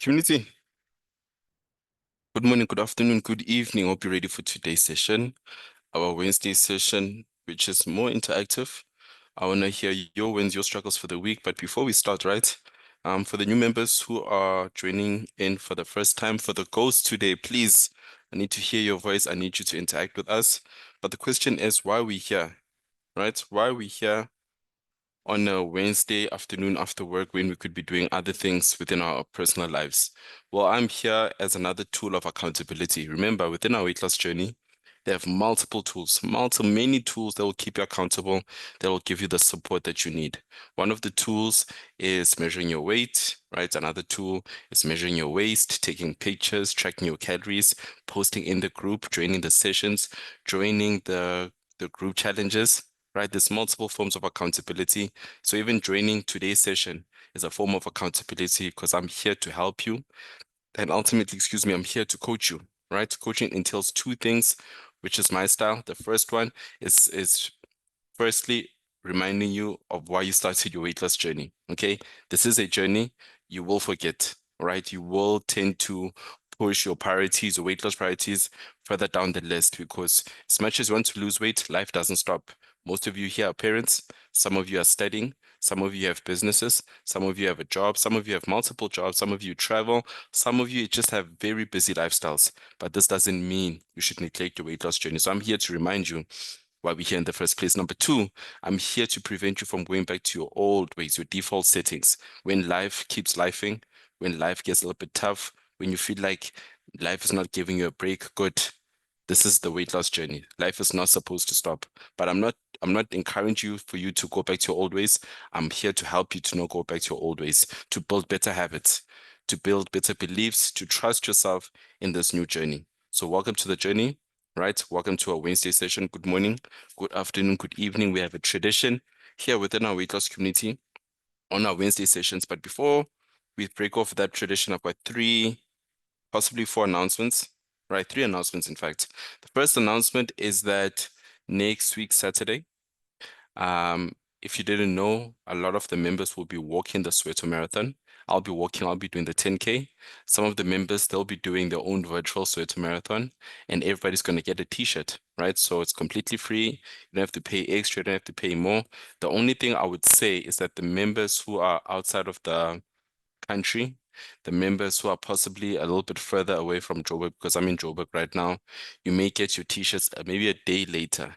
Community, good morning, good afternoon, good evening. Hope you're ready for today's session, our Wednesday session, which is more interactive. I want to hear your wins, your struggles for the week. But before we start, right, for the new members who are joining in for the first time, for the ghosts today, please, I need to hear your voice. I need you to interact with us. But the question is, why are we here, right? Why are we here on a Wednesday afternoon after work when we could be doing other things within our personal lives? Well, I'm here as another tool of accountability. Remember, within our weight loss journey, they have multiple tools, many tools that will keep you accountable, that will give you the support that you need. One of the tools is measuring your weight, right? Another tool is measuring your waist, taking pictures, tracking your calories, posting in the group, joining the sessions, joining the group challenges, right? There's multiple forms of accountability. So even joining today's session is a form of accountability because I'm here to help you. And ultimately, excuse me, I'm here to coach you, right? Coaching entails two things, which is my style. The first one is firstly reminding you of why you started your weight loss journey. Okay, this is a journey. You will forget, right? You will tend to push your priorities, your weight loss priorities further down the list because as much as you want to lose weight, life doesn't stop. Most of you here are parents, some of you are studying, some of you have businesses, some of you have a job, some of you have multiple jobs, some of you travel, some of you just have very busy lifestyles. But this doesn't mean you should neglect your weight loss journey. So I'm here to remind you why we're here in the first place. Number two, I'm here to prevent you from going back to your old ways, your default settings. When life keeps lifing, when life gets a little bit tough, when you feel like life is not giving you a break, good. This is the weight loss journey. Life is not supposed to stop. But I'm not encouraging you for you to go back to your old ways. I'm here to help you to not go back to your old ways, to build better habits, to build better beliefs, to trust yourself in this new journey. So welcome to the journey, right? Welcome to our Wednesday session. Good morning, good afternoon, good evening. We have a tradition here within our weight loss community on our Wednesday sessions. But before we break off that tradition, I've got three, possibly four announcements, right? Three announcements, in fact. The first announcement is that next week, Saturday, um, if you didn't know, a lot of the members will be walking the Soweto Marathon. I'll be doing the 10K. Some of the members, they'll be doing their own virtual Soweto Marathon, and everybody's going to get a t-shirt, right? So it's completely free. You don't have to pay extra, you don't have to pay more. The only thing I would say is that the members who are outside of the country, the members who are possibly a little bit further away from Joburg, because I'm in Joburg right now, you may get your t-shirts maybe a day later,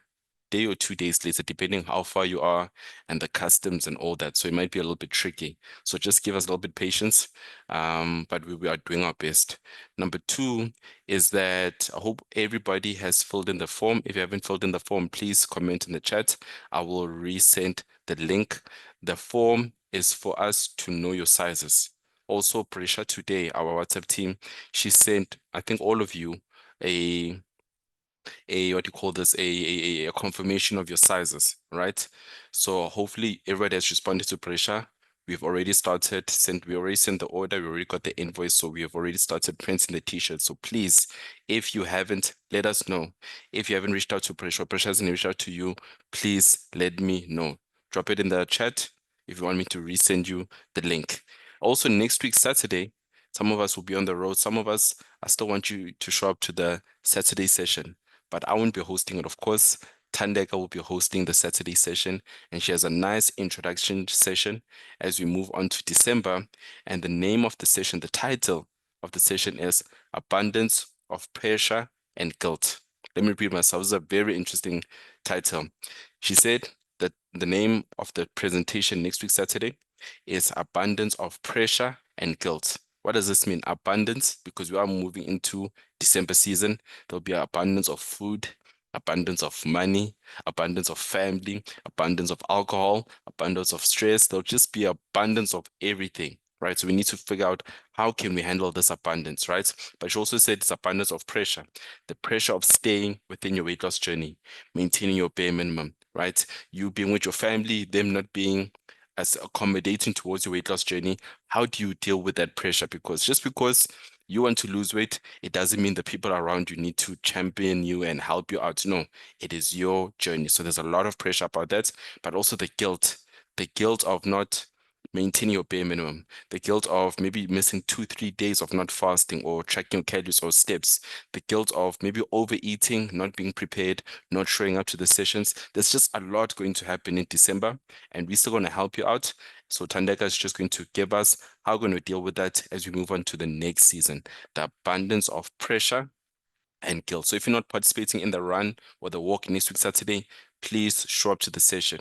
day or 2 days later, depending how far you are and the customs and all that. So it might be a little bit tricky. So just give us a little bit patience. But we are doing our best. Number two is that I hope everybody has filled in the form. If you haven't filled in the form, please comment in the chat. I will resend the link. The form is for us to know your sizes. Also, Prisha today, our WhatsApp team, she sent, I think all of you, a what do you call this, a confirmation of your sizes, right? So hopefully everybody has responded to pressure. We've already we already sent the order, we already got the invoice, so we have already started printing the t-shirts. So please, if you haven't, let us know. If you haven't reached out to pressure hasn't reached out to you, please let me know. Drop it in the chat if you want me to resend you the link. Also, next week, Saturday, some of us will be on the road. Some of us, I still want you to show up to the Saturday session, but I won't be hosting it. Of course, Tandeka will be hosting the Saturday session, and she has a nice introduction session as we move on to December. And the name of the session, the title of the session is Abundance of Pressure and Guilt. Let me repeat myself. This is a very interesting title. She said that the name of the presentation next week, Saturday, is Abundance of Pressure and Guilt. What does this mean? Abundance, because we are moving into December season. There'll be abundance of food, abundance of money, abundance of family, abundance of alcohol, abundance of stress. There'll just be abundance of everything, right? So we need to figure out how can we handle this abundance, right? But she also said it's abundance of pressure, the pressure of staying within your weight loss journey, maintaining your bare minimum, right? You being with your family, them not being as accommodating towards your weight loss journey. How do you deal with that pressure? Because just because you want to lose weight, it doesn't mean the people around you need to champion you and help you out. No, it is your journey. So there's a lot of pressure about that, but also the guilt of not maintain your bare minimum. The guilt of maybe missing 2, 3 days of not fasting or tracking your calories or steps. The guilt of maybe overeating, not being prepared, not showing up to the sessions. There's just a lot going to happen in December, and we're still going to help you out. So Tandeka is just going to give us how we're going to deal with that as we move on to the next season. The abundance of pressure and guilt. So if you're not participating in the run or the walk next week Saturday, please show up to the session.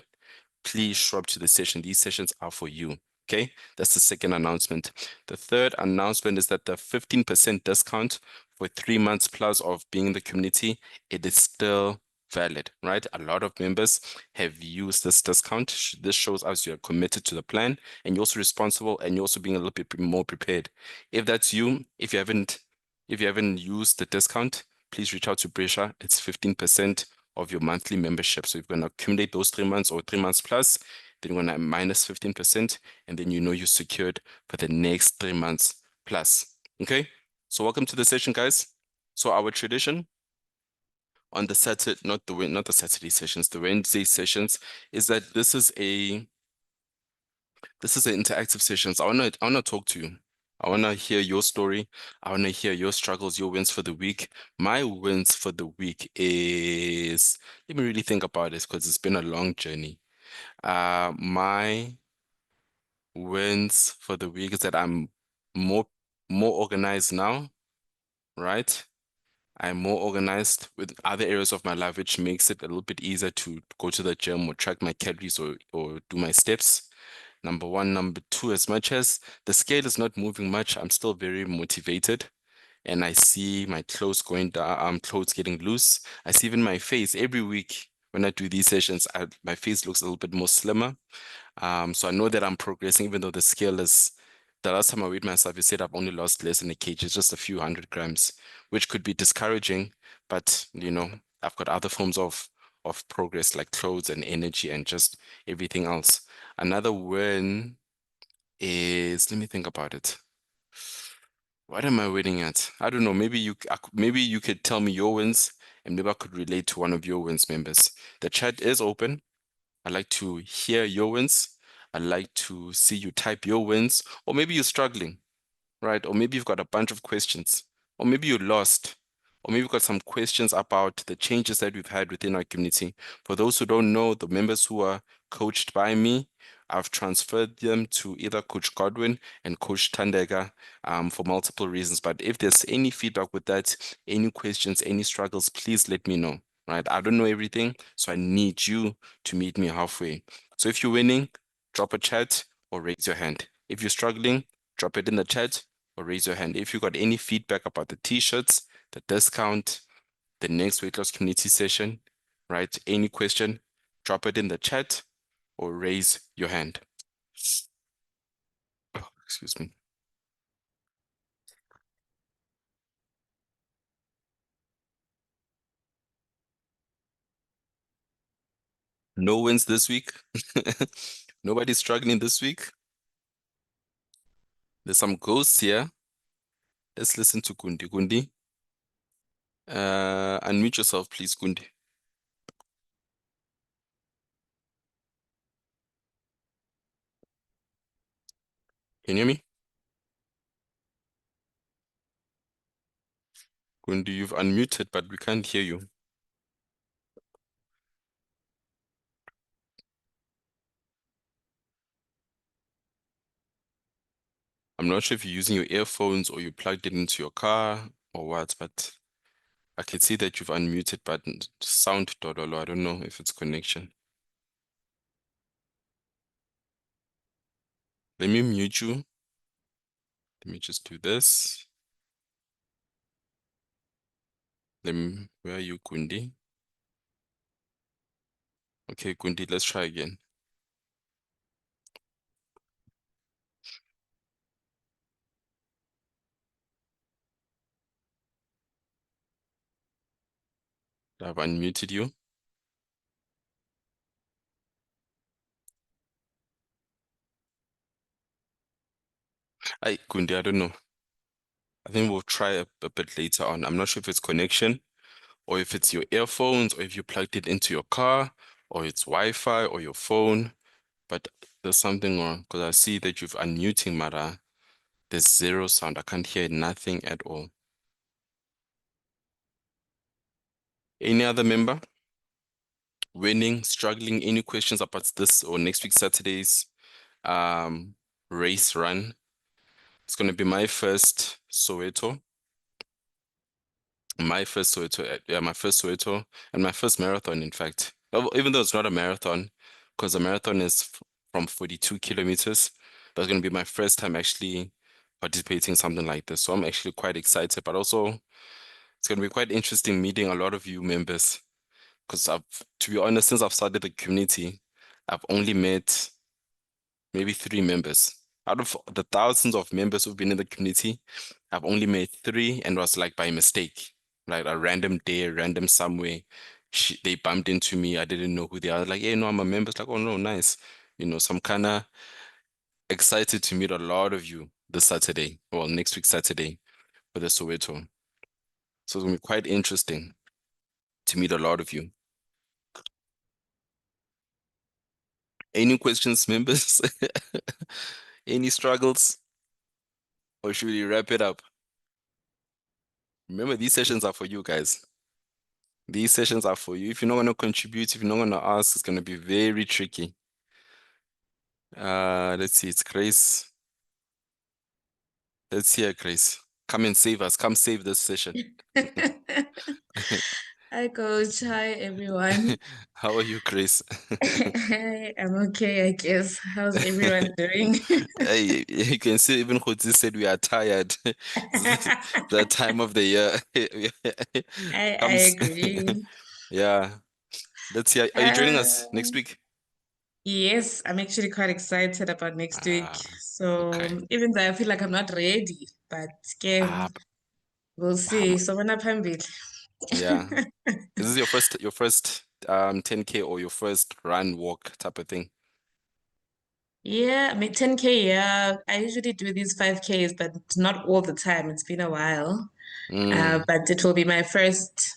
Please show up to the session. These sessions are for you. Okay, that's the second announcement. The third announcement is that the 15% discount for 3 months plus of being in the community, it is still valid, right? A lot of members have used this discount. This shows us you're committed to the plan and you're also responsible and you're also being a little bit more prepared. If that's you, if you haven't used the discount, please reach out to Brescia. It's 15% of your monthly membership. So you're going to accumulate those 3 months or 3 months plus, then you're going to minus 15%, and then you know you're secured for the next 3 months plus. Okay? So welcome to the session, guys. So our tradition on the Saturday, not the Saturday sessions, the Wednesday sessions, is that this is an interactive session. So I wanna talk to you. I wanna hear your story. I wanna hear your struggles, your wins for the week. My wins for the week is, let me really think about this because it's been a long journey. My wins for the week is that I'm more more organized now, right? I'm more organized with other areas of my life, which makes it a little bit easier to go to the gym or track my calories or do my steps. Number one. Number two, as much as the scale is not moving much, I'm still very motivated. And I see my clothes going down, clothes getting loose. I see even my face every week when I do these sessions, my face looks a little bit more slimmer. So I know that I'm progressing, even though the scale is, the last time I weighed myself, you said I've only lost less than a kg, it's just a few 100 grams, which could be discouraging, but I've got other forms of progress like clothes and energy and just everything else. Another win is, let me think about it. What am I winning at? I don't know. Maybe you could tell me your wins, and maybe I could relate to one of your wins, members. The chat is open. I'd like to hear your wins. I'd like to see you type your wins, or maybe you're struggling, right? Or maybe you've got a bunch of questions, or maybe you're lost, or maybe you've got some questions about the changes that we've had within our community. For those who don't know, the members who are coached by me, I've transferred them to either Coach Godwin and Coach Tandega for multiple reasons. But if there's any feedback with that, any questions, any struggles, please let me know, right? I don't know everything, so I need you to meet me halfway. So if you're winning, drop a chat or raise your hand. If you're struggling, drop it in the chat or raise your hand. If you got any feedback about the t-shirts, the discount, the next weight loss community session, right? Any question, drop it in the chat or raise your hand. Oh, excuse me. No wins this week. Nobody's struggling this week. There's some ghosts here. Let's listen to Kundi. Kundi, unmute yourself, please, Kundi. Can you hear me? Kundi, you've unmuted, but we can't hear you. I'm not sure if you're using your earphones or you plugged it into your car or what, but I can see that you've unmuted, but sound dololo. I don't know if it's connection. Let me mute you. Let me just do this. Where are you, Kundi? Okay, Kundi, let's try again. I've unmuted you. Kundi, I don't know. I think we'll try a bit later on. I'm not sure if it's connection or if it's your earphones or if you plugged it into your car or it's Wi-Fi or your phone. but there's something wrong because I see that you've unmuting, Mara. There's zero sound. I can't hear nothing at all. Any other member? Winning, struggling, any questions about this or next week Saturday's um race run? It's gonna be my first Soweto. My first Soweto, yeah, my first Soweto and my first marathon, in fact. Even though it's not a marathon, because a marathon is from 42 kilometers, but it's going to be my first time actually participating in something like this. So I'm actually quite excited, but also it's going to be quite interesting meeting a lot of you members. Because to be honest, since I've started the community, I've only met maybe 3 members. Out of the thousands of members who've been in the community, I've only met 3 and was like by mistake. Like a random day, random somewhere. They bumped into me. I didn't know who they are. Like, yeah, no, I'm a member. It's like, oh no, nice. So I'm kind of excited to meet a lot of you this Saturday. Well, next week Saturday for the Soweto. So it's gonna be quite interesting to meet a lot of you. Any questions, members? Any struggles? Or should we wrap it up? Remember, these sessions are for you guys. These sessions are for you. If you're not going to contribute, if you're not going to ask, it's going to be very tricky. Let's see, it's Grace. Let's hear Grace. Come and save us. Come save this session. Hi, Coach. Hi, everyone. How are you, Grace? I'm okay, I guess. How's everyone doing? Hey, you can see even Khotsi said we are tired. It's the time of the year. I Comes, agree. yeah. Let's see. Are you joining us next Um, week? yes, I'm actually quite excited about next week. Ah, okay. So even though I feel like I'm not ready, but again, Ah, we'll see. So when I'm yeah. Is this your first 10K or your first run walk type of thing? Yeah, I mean 10K, yeah. I usually do these 5Ks, but not all the time. It's been a while. Mm, But it will be my first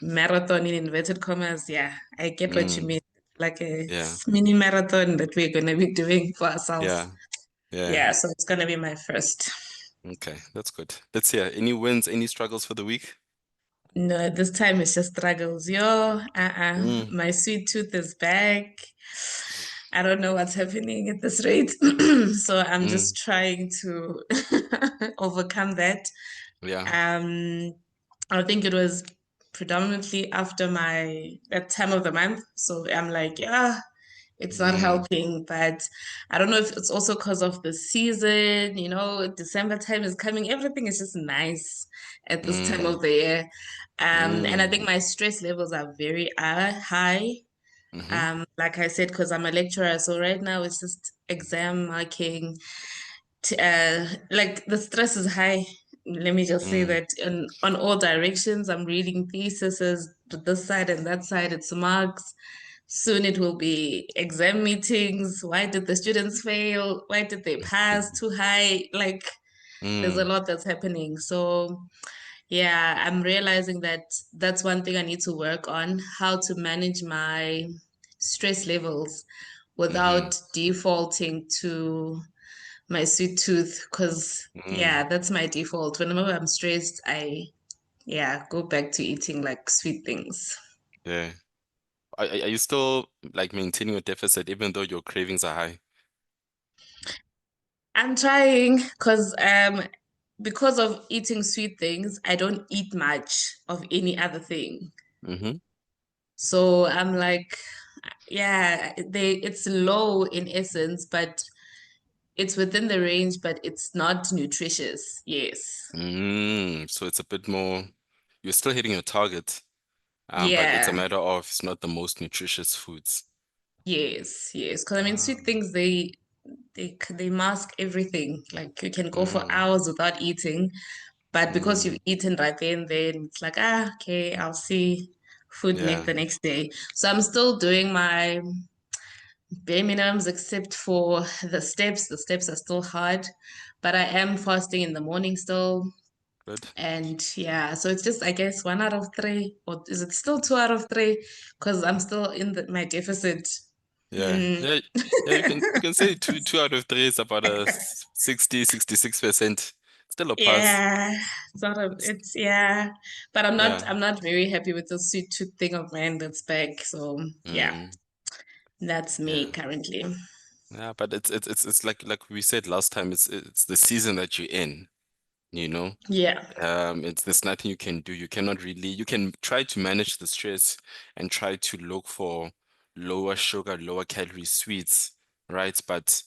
marathon in inverted commas. Yeah, I get what you mm, mean. Like a yeah, mini marathon that we're gonna be doing for ourselves. yeah, yeah. Yeah, so it's gonna be my first. Okay, that's good. Let's hear. Any wins, any struggles for the week? No, this time it's just struggles. Mm, My sweet tooth is back. I don't know what's happening at this rate. So I'm mm, just trying to overcome that. yeah. Um, I think it was predominantly after my that time of the month. So I'm like, yeah, it's not Mm, helping. But I don't know if it's also because of the season, December time is coming. Everything is just nice at this time mm, of the year. And I mm, think my stress levels are very high. mm-hmm, Like I said, because I'm a lecturer, so right now it's just exam marking, like the stress is high. Let me just say mm, that on all directions, I'm reading theses to this side and that side. It's marks. Soon it will be exam meetings. Why did the students fail? Why did they pass too high? Like there's a mm, lot that's happening. So yeah, I'm realizing that that's one thing I need to work on, how to manage my stress levels mm-hmm, without defaulting to my sweet tooth because mm, yeah, that's my default. Whenever I'm stressed, I yeah, go back to eating like sweet things. yeah. Are you still like maintaining your deficit even though your cravings are high? I'm trying because of eating sweet things, I don't eat much of any other thing. Mm-hmm, So I'm like, yeah, it's low in essence, but it's within the range, but it's not nutritious. Yes. so it's a bit more, you're still hitting your target, but it's a Yeah. matter of it's not the most nutritious foods. Yes. Yes. Because I mean, sweet Um, things they mask everything. Like you can go for mm, hours without eating, but because you've mm, eaten right then it's like, okay, I'll see food yeah, the next day. So I'm still doing my bare minimums except for the steps. The steps are still hard, but I am fasting in the morning still. good. And yeah, so it's just, I guess, 1 out of 3, or is it still 2 out of 3? Because I'm still in my deficit. Yeah. Yeah. Yeah, you can say two out of three is about a 66%. Still a pass. Yeah, sort of. It's yeah, but I'm not. Yeah. I'm not very happy with the sweet tooth thing of mine that's back. So yeah, Mm, that's me yeah. currently. Yeah, but it's like we said last time, it's the season that you're in, you know. Yeah. It's there's nothing you can do. You cannot really you can try to manage the stress and try to look for lower sugar, lower calorie sweets, right? But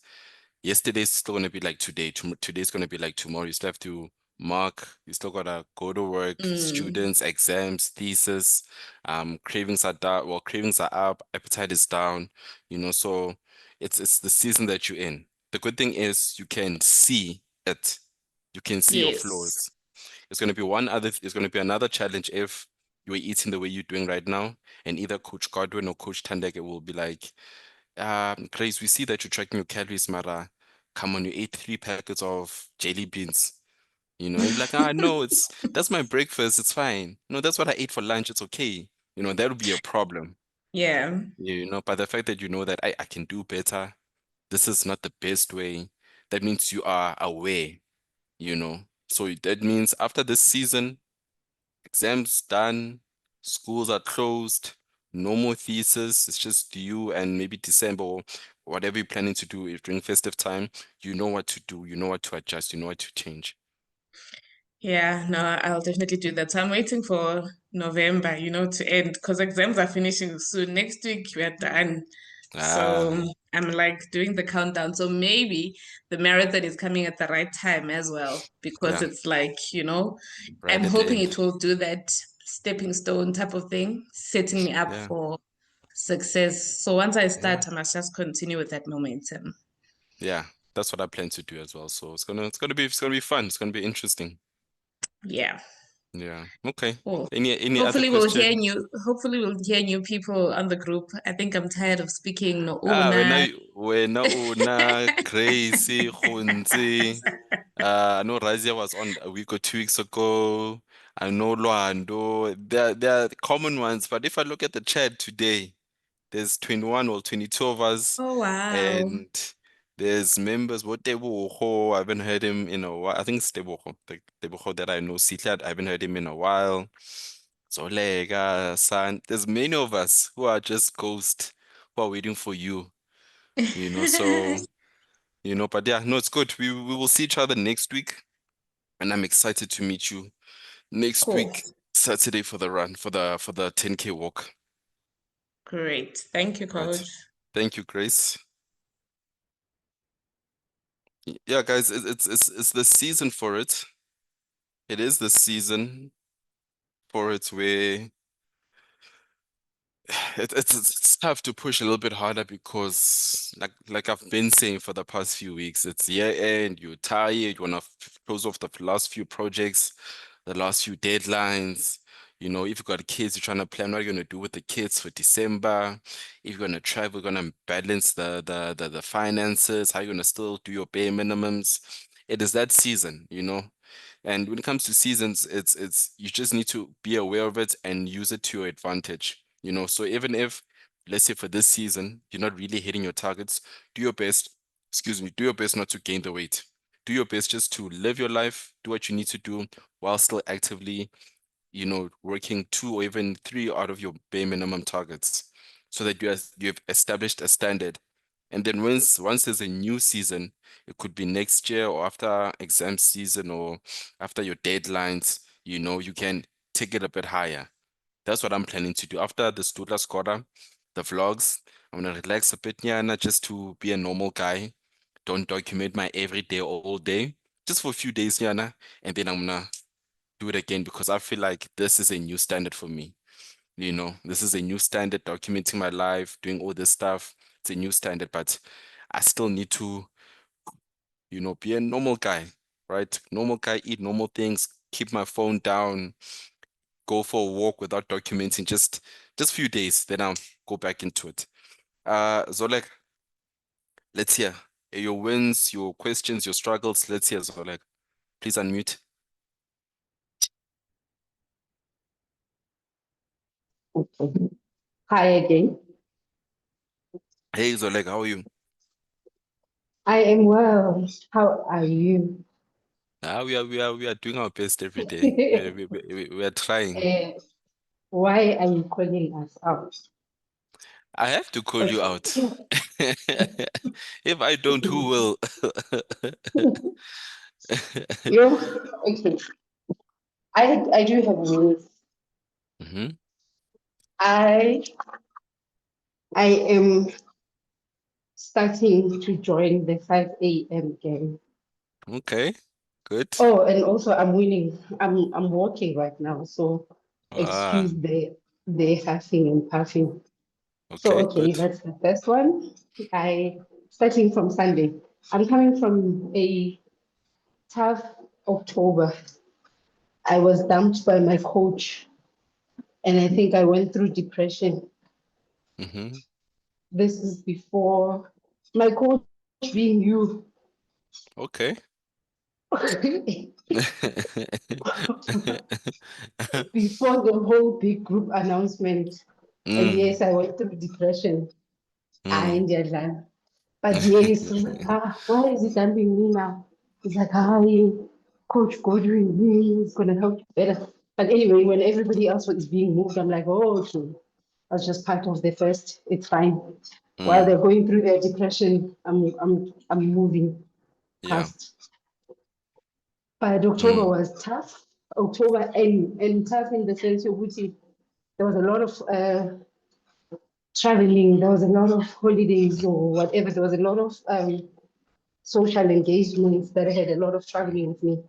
yesterday's still gonna be like today. Today's gonna be like tomorrow. You still have to mark. You still gotta go to work, Mm, students, exams, thesis. Cravings are down. Well, cravings are up. Appetite is down. So it's the season that you're in. The good thing is you can see it. You can see your yes. flaws. It's going to be another challenge if you are eating the way you're doing right now, and either Coach Godwin or Coach Tandeke will be like, Grace, we see that you're tracking your calories, Mara. Come on, you ate 3 packets of jelly beans. And you're like, no, that's my breakfast, it's fine. No, that's what I ate for lunch, it's okay. That would be a problem. Yeah. But the fact that you know that I can do better, this is not the best way, that means you are aware, you know. So that means after this season, exams done, schools are closed, no more thesis. It's just you and maybe December or whatever you're planning to do during festive time. You know what to do, you know what to adjust, you know what to change. Yeah, no, I'll definitely do that. So I'm waiting for November, to end because exams are finishing soon. Next week we're done. Ah, So I'm like doing the countdown. So maybe the marathon is coming at the right time as well because yeah, it's like, right I'm at the hoping end. it will do that stepping stone type of thing, setting me up Yeah, for success. So once I yeah, start, I must just continue with that momentum. yeah. That's what I plan to do as well. So it's gonna be fun. It's gonna be interesting. Yeah. Yeah. Okay. Cool. Any other question? Hopefully we'll hear new people on the group. I think I'm tired of speaking no una. Wena una Gracie Khunzi. I know Razia was on a week or 2 weeks ago. I know Luando. There are common ones, but if I look at the chat today, there's 21 or 22 of us, Oh wow. and there's members. What Teboho, I haven't heard him in a while. I think it's Teboho, the Teboho that I know. Sitlad, I haven't heard him in a while. Zolega, San. There's many of us who are just ghost, who are waiting for you. So. But yeah, no, it's good. We will see each other next week, and I'm excited to meet you next Cool. week, Saturday for the run, for the 10K walk. Great. Thank you, Right. coach. Thank you, Grace. Yeah, guys, it's the season for it. It is the season for it where it's tough to push a little bit harder because like I've been saying for the past few weeks, it's year end, you're tired, you wanna close off the last few projects, the last few deadlines. If you've got kids, you're trying to plan what you're gonna do with the kids for December. If you're gonna travel, you're gonna balance the finances, how you're gonna still do your bare minimums. It is that season. And when it comes to seasons, it's you just need to be aware of it and use it to your advantage. So even if, let's say for this season, you're not really hitting your targets, do your best, excuse me, do your best not to gain the weight. Do your best just to live your life, do what you need to do while still actively, working 2 or even 3 out of your bare minimum targets so that you've established a standard. And then once there's a new season, it could be next year or after exam season or after your deadlines, you can take it a bit higher. That's what I'm planning to do. After the Studlas quarter, the vlogs, I'm gonna relax a bit, Nyana, just to be a normal guy. Don't document my everyday all day, just for a few days, Nyana, and then I'm gonna do it again because I feel like this is a new standard for me. This is a new standard, documenting my life, doing all this stuff. It's a new standard, but I still need to, be a normal guy, right? Normal guy, eat normal things, keep my phone down, go for a walk without documenting, just few days, then I'll go back into it. Zolek, let's hear your wins, your questions, your struggles. Let's hear, Zolek. Please unmute. Hi again. Hey, Zolek, how are you? I am well. How are you? We are doing our best every day. We are trying. Uh, why are you calling us out? I have to call you Okay. out. If I don't, who will? You okay. I do have news. hmm I I am starting to join the 5 a.m. gang. Okay, good. Oh, and also I'm winning. I'm working right now, so Ah, excuse the huffing and puffing. So okay, okay, good. that's the first one. I starting from Sunday. I'm coming from a tough October. I was dumped by my coach, and I think I went through depression. hmm This is before my coach being you, Okay. before the whole big group announcement. And Mm, yes, I went through depression. I mm. ended that. But yes, I was like, why is he dumping me now? He's like, Coach Godwin is going to help you better. But anyway, when everybody else was being moved, I'm like, oh, okay. I was just part of the first. It's fine. While Mm, they're going through their depression, I'm moving yeah. past. But October Mm, was tough. October and tough in the sense of which there was a lot of traveling. There was a lot of holidays or whatever. There was a lot of social engagements that had a lot of traveling with me.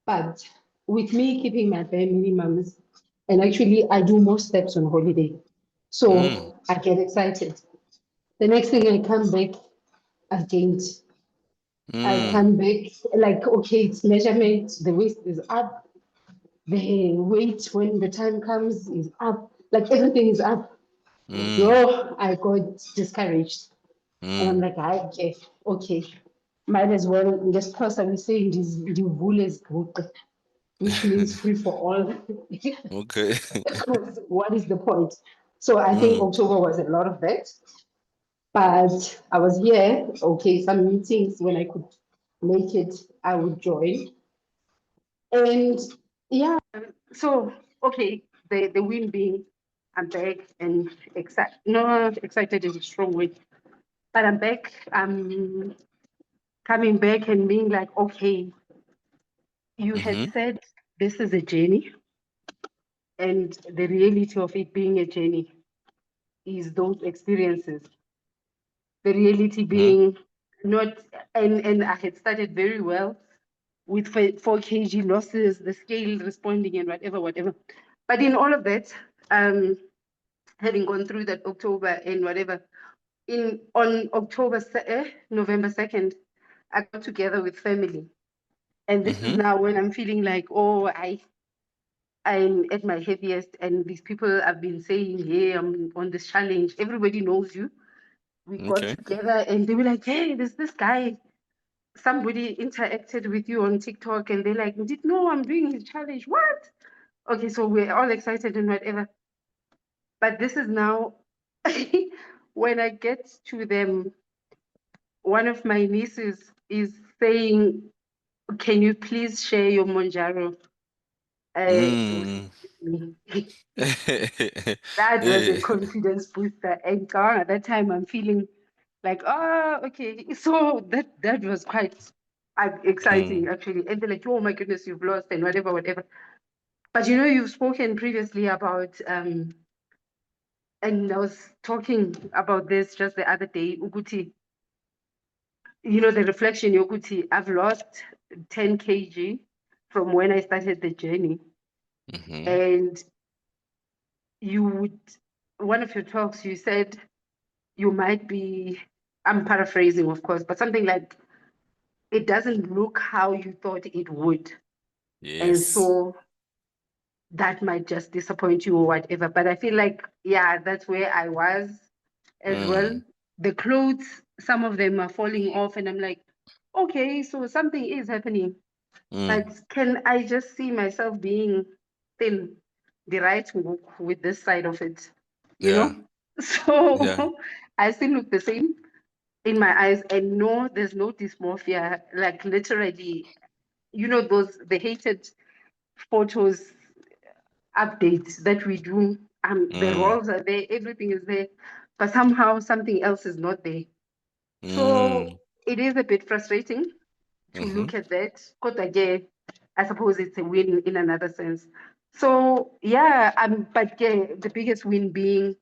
But with me keeping my bare minimums, and actually I do more steps on holiday. mm, So I get excited. The next thing I come back, I gained. I mm, come back like, okay, it's measurement, the waist is up, the weight when the time comes is up, like everything is up. mm, Yo, I got discouraged. And I'm mm. like, okay, might as well just person we say this is group, which means free for all. Okay. What is the point? So I think Mm, October was a lot of that. But I was here, okay, some meetings when I could make it, I would join. And yeah, so okay, the win being I'm back and excited, not excited is a strong word, but I'm back. I'm coming back and being like, okay, you had mm-hmm. said this is a journey, and the reality of it being a journey is those experiences. The reality Mm-hmm. being not, and I had started very well with 4 kg losses, the scale responding and whatever. But in all of that, um, having gone through that October and whatever, in on November 2nd, I got together with family. And this is Mm-hmm. now when I'm feeling like, oh, I'm at my heaviest, and these people have been saying, "Hey, I'm on this challenge. Everybody knows you." We got Okay. together, and they were like, "Hey, there's this guy. Somebody interacted with you on TikTok, and they're like, did no, I'm doing his challenge. What? Okay, so we're all excited and whatever. But this is now when I get to them. One of my nieces is saying, "Can you please share your Monjaro?" Mm. That was a Eh, confidence booster. And at that time, I'm feeling like, oh, okay. So that was quite exciting, mm, actually. And they're like, oh my goodness, you've lost and whatever. But you know, you've spoken previously about, and I was talking about this just the other day, Uguti, you know, the reflection, Uguti, I've lost 10 kg from when I started the journey. mm-hmm. And you would, one of your talks, you said, you might be, I'm paraphrasing, of course, but something like it doesn't look how you thought it would. And Yes. so that might just disappoint you or whatever. But I feel like, yeah, that's where I was as well. Mm, The clothes, some of them are falling off, and I'm like, okay, so something is happening. mm. But can I just see myself being thin, the right with this side of it, you Yeah. know? Yeah. So I still look the same in my eyes, and no, there's no dysmorphia. Like literally, the hated photos updates that we do. The rolls are there, everything is there, but somehow something else is not there. So it is a bit frustrating to look at that. But again, I suppose it's a win in another sense. So yeah, but yeah, the biggest win being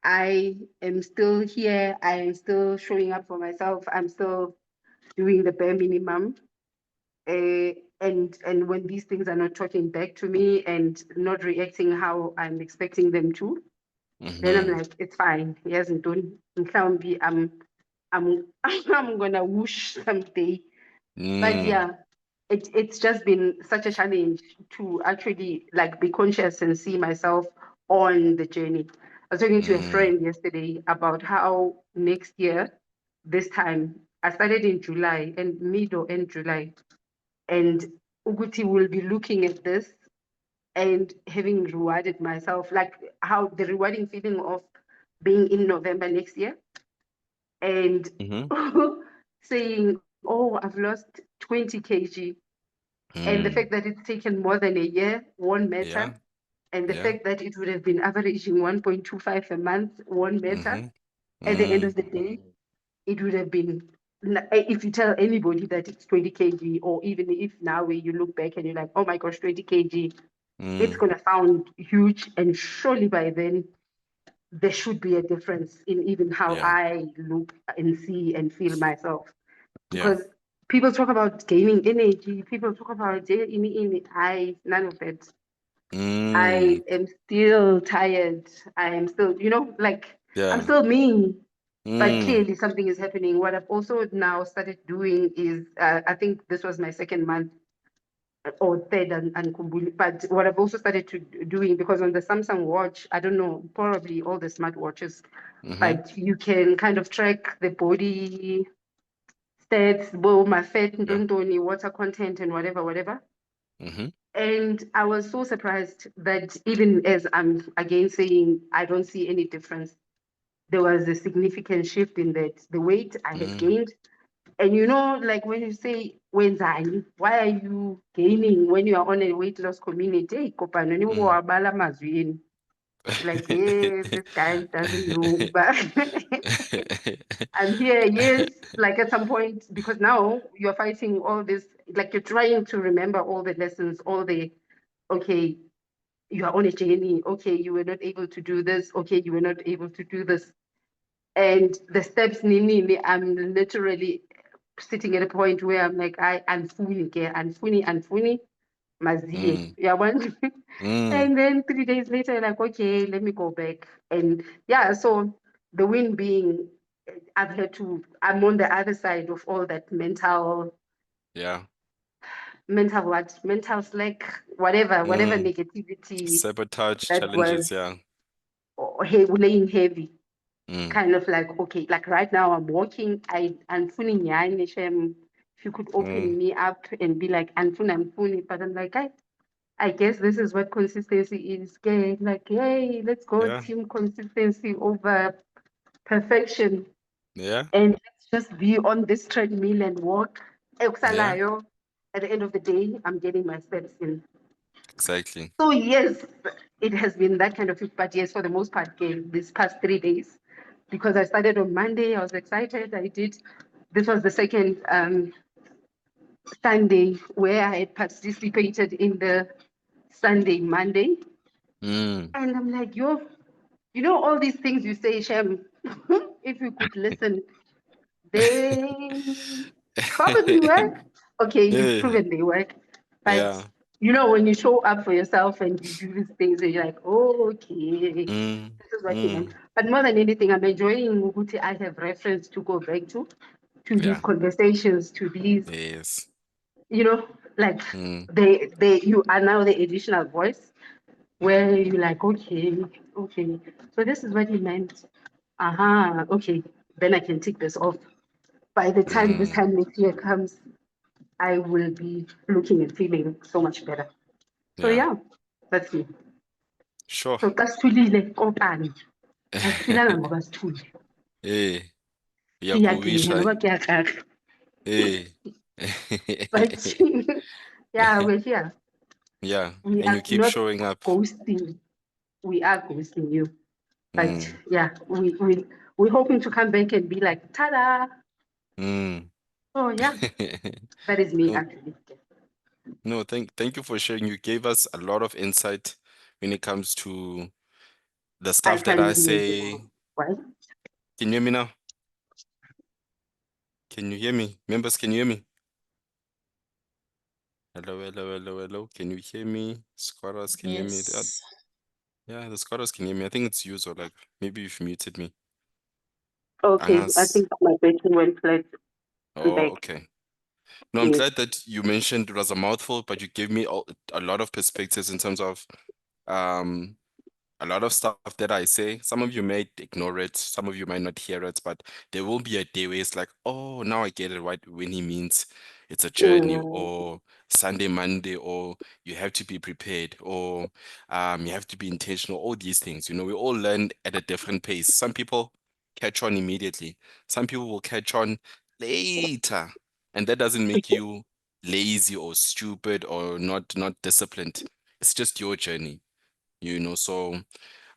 I am still here. I am still showing up for myself. I'm still doing the bare minimum. And when these things are not talking back to me and not reacting how I'm expecting them to, then I'm like, it's fine. He hasn't done. I'm I'm gonna whoosh someday. But yeah, it's just been such a challenge to actually like be conscious and see myself on the journey. I was talking to a friend yesterday about how next year, this time, I started in July and mid or end July, and Uguti will be looking at this and having rewarded myself, like how the rewarding feeling of being in November next year and saying, oh, I've lost 20 kg. And the fact that it's taken more than a year won't matter. And the fact that it would have been averaging 1.25 a month won't matter. At the end of the day, it would have been, if you tell anybody that it's 20 kg, or even if now you look back and you're like, oh my gosh, 20 kg, it's going to sound huge. And surely by then, there should be a difference in even how I look and see and feel myself. Because people talk about gaining energy, people talk about none of that. I am still tired. I am still, I'm still me. But clearly something is happening. What I've also now started doing is, I think this was my second month or third and Kumbuli. But what I've also started doing, because on the Samsung watch, I don't know, probably all the smartwatches, but you can kind of track the body stats, my fat, water content, and whatever. And I was so surprised that even as I'm again saying I don't see any difference, there was a significant shift in that the weight I had gained. And like when you say, wenzani, why are you gaining when you are on a weight loss community? Hey, kopano, ni wabala mazwini. Like, yes, this guy doesn't know, but I'm here, yes, like at some point, because now you're fighting all this, like you're trying to remember all the lessons, okay, you are on a journey, okay, you were not able to do this, okay, you were not able to do this. And the steps, Nini, I'm literally sitting at a point where I'm like, I'm funny, mazie, yeah, one. And then 3 days later, like, okay, let me go back. And yeah, so the win being, I'm on the other side of all that mental slack, whatever negativity Sabotage that challenges, was laying heavy. Kind of like, okay, like right now I'm walking, I'm feeling if you could open me up and be like, I'm funny, but I'm like, I guess this is what consistency is. Like, hey, let's go team consistency over perfection. And let's just be on this treadmill and walk. At the end of the day, I'm getting my steps in. Exactly. So yes, it has been that kind of, but yes, for the most part, these past 3 days, because I started on Monday, I was excited. This was the second Sunday where I had participated in the Sunday Monday. And I'm like, all these things you say, Shem, if you could listen, they probably work. Okay, you've proven they work. But when you show up for yourself and you do these things, and you're like, oh, okay, this is what you meant. But more than anything, I'm enjoying Muguti. I have reference to go back to these conversations, to these, like you are now the additional voice where you're like, okay, so this is what he meant. Okay, then I can tick this off. By the time this time next year comes, I will be looking and feeling so much better. So yeah, that's me. Sure. So kasithulile kopani. Asiphilanga ngoba sithule. Eh, Siyaginya Yakuwisha. ngoba kuyakaka. Eh. But yeah, we're here. Yeah, We and are you keep not showing up. ghosting. We are ghosting you. But Mm, yeah, we're hoping to come back and be like, ta-da! mm. Oh yeah, that is me No, actually. no, thank you for sharing. You gave us a lot of insight when it comes to the I stuff that can't I hear you now. say. Why? Can you hear me now? Can you hear me? Members, can you hear me? Hello, hello, hello, hello. Can you hear me? Squatters, can you hear me? Yes. Yeah, the squatters can hear me. I think it's you, or like maybe you've muted me. Okay, I Angas. think my battery went flat. I'm Oh, back. okay. No, I'm Yes. glad that you mentioned it was a mouthful, but you gave me a lot of perspectives in terms of um a lot of stuff that I say. Some of you may ignore it, some of you might not hear it, but there will be a day where it's like, oh, now I get it right when he means it's a journey, Mm, or Sunday, Monday, or you have to be prepared, or you have to be intentional, all these things. You know, we all learn at a different pace. Some people catch on immediately, some people will catch on later, and that doesn't make you lazy or stupid or not disciplined. It's just your journey, you know. So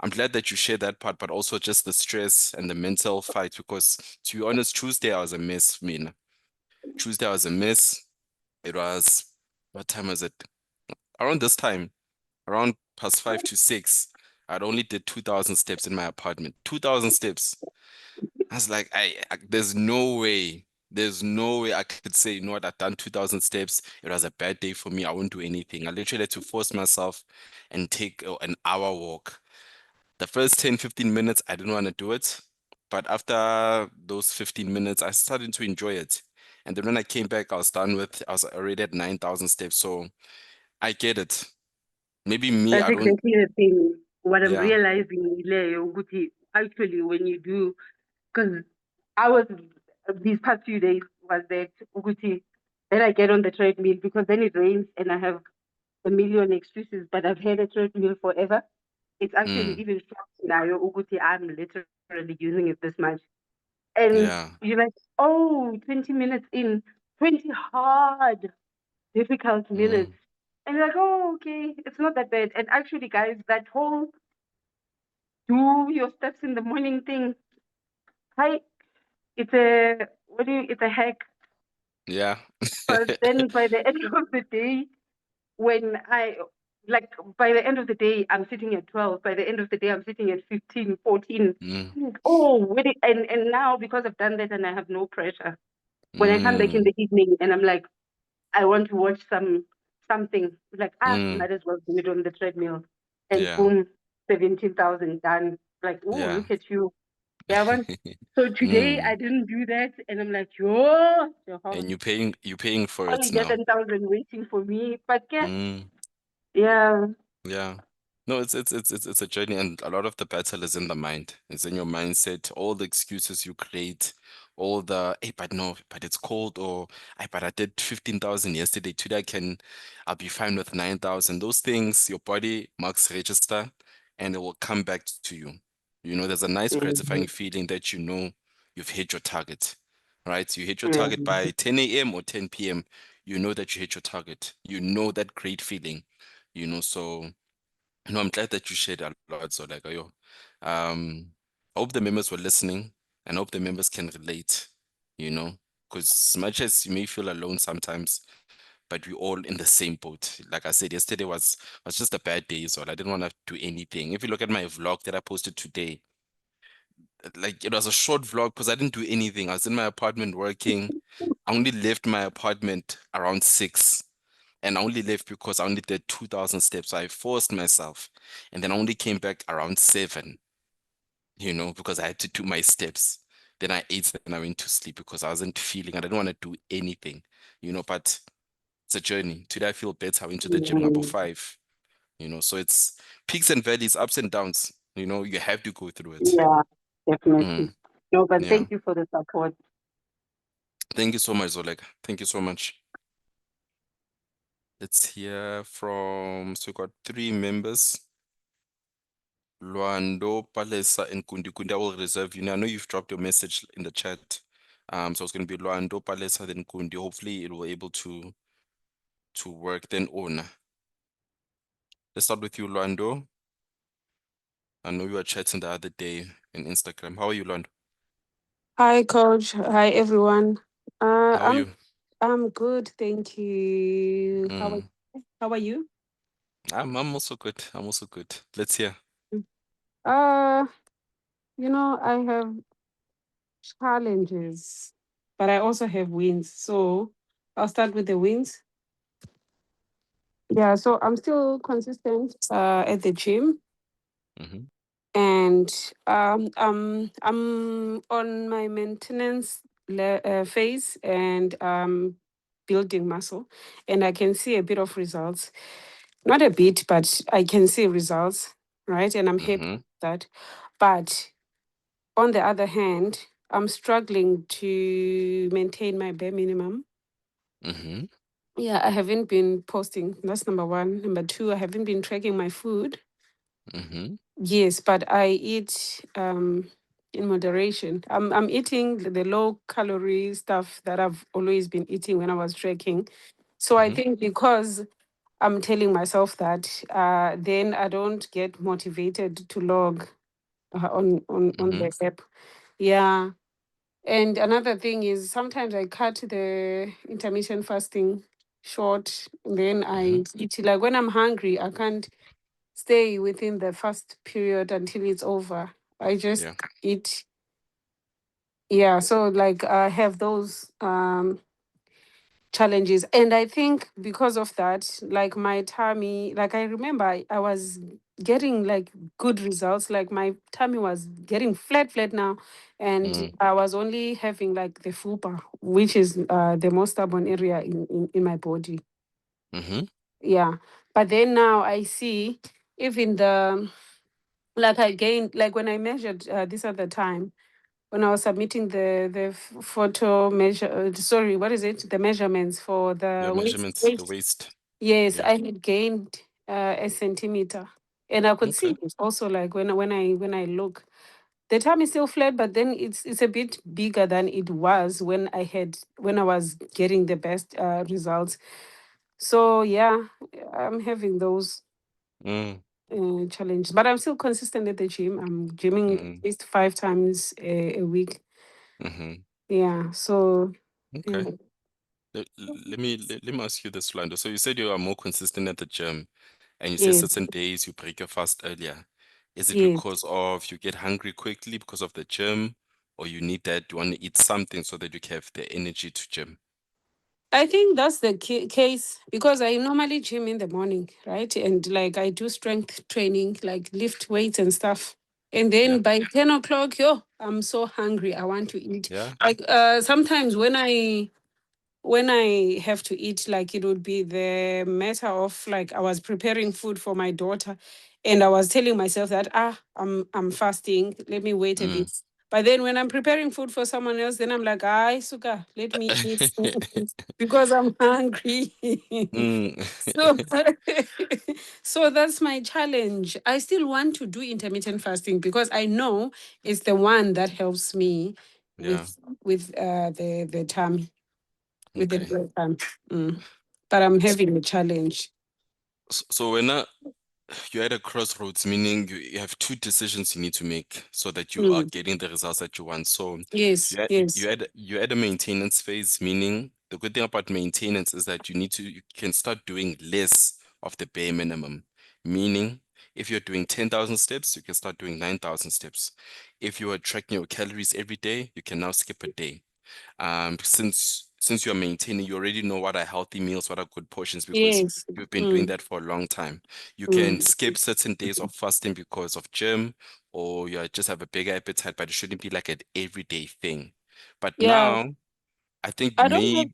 I'm glad that you shared that part, but also just the stress and the mental fight, because to be honest, Tuesday I was a mess, man. Tuesday I was a mess. It was, what time was it? Around this time, around past 5 to 6. I'd only did 2,000 steps in my apartment. 2,000 steps. I was like, there's no way. There's no way I could say, you know what, I've done 2,000 steps. It was a bad day for me. I won't do anything. I literally had to force myself and take an hour walk. The first 10, 15 minutes, I didn't want to do it. But after those 15 minutes, I started to enjoy it. And then when I came back, I was already at 9,000 steps. So I get it. Maybe me, that's I don't, exactly the thing. What I'm yeah. realizing, Ile, Uguti, actually, when you do, because I was these past few days was that Uguti, then I get on the treadmill because then it rains and I have a million excuses, but I've had a treadmill forever. It's actually Mm, even shocked now, Uguti, I'm literally using it this much. And yeah. you're like, oh, 20 minutes in, 20 hard, difficult minutes. Mm, And you're like, oh, okay, it's not that bad. And actually, guys, that whole do your steps in the morning thing, hi, it's a hack. yeah. But then by the end of the day, when like, by the end of the day, I'm sitting at 12. By the end of the day, I'm sitting at 15, 14. Mm, I'm like, oh, and now because I've done that and I have no pressure, when I come back in mm, the evening and I'm like, I want to watch something, like, mm, might as well do it on the treadmill. And yeah. boom, 17,000 done. Like, oh, Yeah. look at you. Yeah, man. So today I Mm. didn't do that, and I'm like, yo, And you're paying for only it now. 11,000 waiting for me. But yeah, Mm. yeah, Yeah. No, it's a journey, and a lot of the battle is in the mind. It's in your mindset. All the excuses you create, all the, hey, but no, but it's cold, or hey, but I did 15,000 yesterday. Today I'll be fine with 9,000. Those things, your body marks register, and it will come back to you. You know, there's a nice mhm, gratifying feeling that you know you've hit your target, right? You hit your target mhm, by 10 a.m. or 10 p.m. You know that you hit your target. You know that great feeling, you know, so. No, I'm glad that you shared a lot. So, like, yo, I hope the members were listening, and I hope the members can relate, you know, because as much as you may feel alone sometimes, but we're all in the same boat. Like I said, yesterday was just a bad day, so I didn't want to do anything. If you look at my vlog that I posted today, like it was a short vlog because I didn't do anything. I was in my apartment working. I only left my apartment around 6. And I only left because I only did 2,000 steps. So I forced myself. And then I only came back around 7, you know, because I had to do my steps. Then I ate, then I went to sleep because I wasn't feeling, I didn't want to do anything, you know, but it's a journey. Today I feel better. I went to the gym number mhm. 5, you know, so it's peaks and valleys, ups and downs, you know, you have to go through it. Yeah, definitely. Mm, No, but yeah. thank you for the support. Thank you so much, Zoleg. Thank you so much. Let's hear from, so we got 3 members. Luando, Palesa, and Kundi. Kundi, I will reserve you. Now, I know you've dropped your message in the chat. So it's going to be Luando, Palesa, then Kundi. Hopefully, it will able to work. Then Ona. Let's start with you, Luando. I know you were chatting the other day in Instagram. How are you, Luando? Hi, Coach. Hi, everyone. Uh, How are I'm you? I'm good, thank you. Mm. How are you? I'm also good. I'm also good. Let's hear. Uh, I have challenges, but I also have wins. So I'll start with the wins. Yeah, so I'm still consistent at the gym, Mm-hmm. and I'm on my maintenance phase, and building muscle, and I can see a bit of results. Not a bit, but I can see results, right? And I'm happy Mm-hmm. with that. But on the other hand, I'm struggling to maintain my bare minimum. Mm-hmm. Yeah, I haven't been posting. That's number one. Number two, I haven't been tracking my food. Mm-hmm. Yes, but I eat in moderation. I'm eating the low calorie stuff that I've always been eating when I was tracking. So I Mm-hmm. think because I'm telling myself that, then I don't get motivated to log on Mm-hmm. the app. Yeah. And another thing is sometimes I cut the intermittent fasting short. Then Mm-hmm. I eat, like when I'm hungry, I can't stay within the fast period until it's over. I just Yeah. eat. Yeah. So like I have those challenges, and I think because of that, like my tummy, like I remember I was getting like good results, like my tummy was getting flat now, and Mm. I was only having like the fupa, which is the most stubborn area in my body. Mm-hmm. Yeah, but then now I see even the, like I gained, like when I measured this other time when I was submitting the photo measure, sorry, what is it? The measurements for Yeah, the measurements, the waist. waist. Yes, Yeah. I had gained a centimeter, and I could see Okay. it also. Like when I look, the tummy is still flat, but then it's a bit bigger than it was when I was getting the best results. So yeah, I'm having those Mm. challenges, but I'm still consistent at the gym. I'm gymming at Mm. least 5 times a week. Mm-hmm. Yeah, so Okay. yeah. Let me ask you this, Lando. So you said you are more consistent at the gym, and you say Yes, certain days you break your fast earlier. Is it yes. because of you get hungry quickly because of the gym, or you need that, you want to eat something so that you can have the energy to gym? I think that's the case because I normally gym in the morning, right? And like I do strength training, like lift weights and stuff. And Yeah. then by 10 o'clock, yo, I'm so hungry. I want to eat. Yeah. Like sometimes when I have to eat, like it would be the matter of like I was preparing food for my daughter, and I was telling myself that I'm fasting. Let me wait a Mm. bit. But then when I'm preparing food for someone else, then I'm like, "Ay, suka, let me eat because I'm hungry." Mm. So, so that's my challenge. I still want to do intermittent fasting because I know it's the one that helps me Yeah. with the tummy with the Okay. blood time. Mm. But I'm having a challenge. So when you're at a crossroads, meaning you have two decisions you need to make so that you are Mm. getting the results that you want. So Yes, yes, you're at a maintenance phase, meaning the good thing about maintenance is that you can start doing less of the bare minimum. Meaning, if you're doing 10,000 steps, you can start doing 9,000 steps. If you are tracking your calories every day, you can now skip a day. Since you're maintaining, you already know what are healthy meals, what are good portions because yes. you've been doing Mm. that for a long time. You can Mm. skip certain days of fasting because of gym, or you just have a bigger appetite, but it shouldn't be like an everyday thing. But Yeah, now I think I don't have, yeah.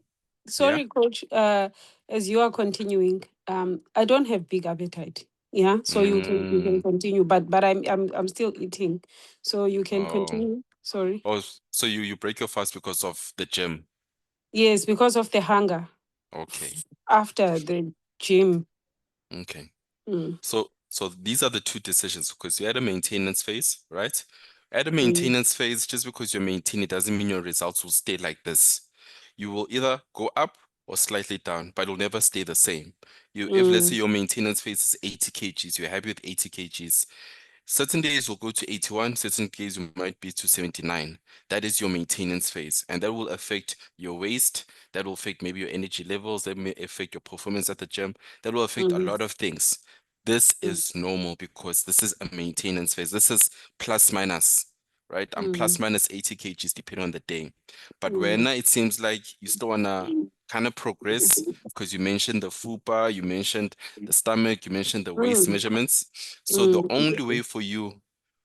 sorry, coach, as you are continuing, I don't have big appetite. Yeah, so you can Mm, continue, but I'm still eating. So you can oh, continue. Sorry. so you break your fast because of the gym. Yes, because of the hunger Okay, after the gym. okay. Mm. So these are the two decisions because you're at a maintenance phase, right? At a maintenance phase, just because you're maintaining doesn't mean your results will stay like this. You will either go up or slightly down, but it'll never stay the same. If let's say your maintenance phase is 80 kgs, you're happy with 80 kgs. Certain days will go to 81, certain days you might be to 79. That is your maintenance phase, and that will affect your waist, that will affect maybe your energy levels, that may affect your performance at the gym, that will affect a lot of things. This is normal because this is a maintenance phase. This is plus minus, right? I'm plus minus 80 kgs depending on the day. But when it seems like you still wanna kind of progress, because you mentioned the FUPA, you mentioned the stomach, you mentioned the waist measurements. So the only way for you,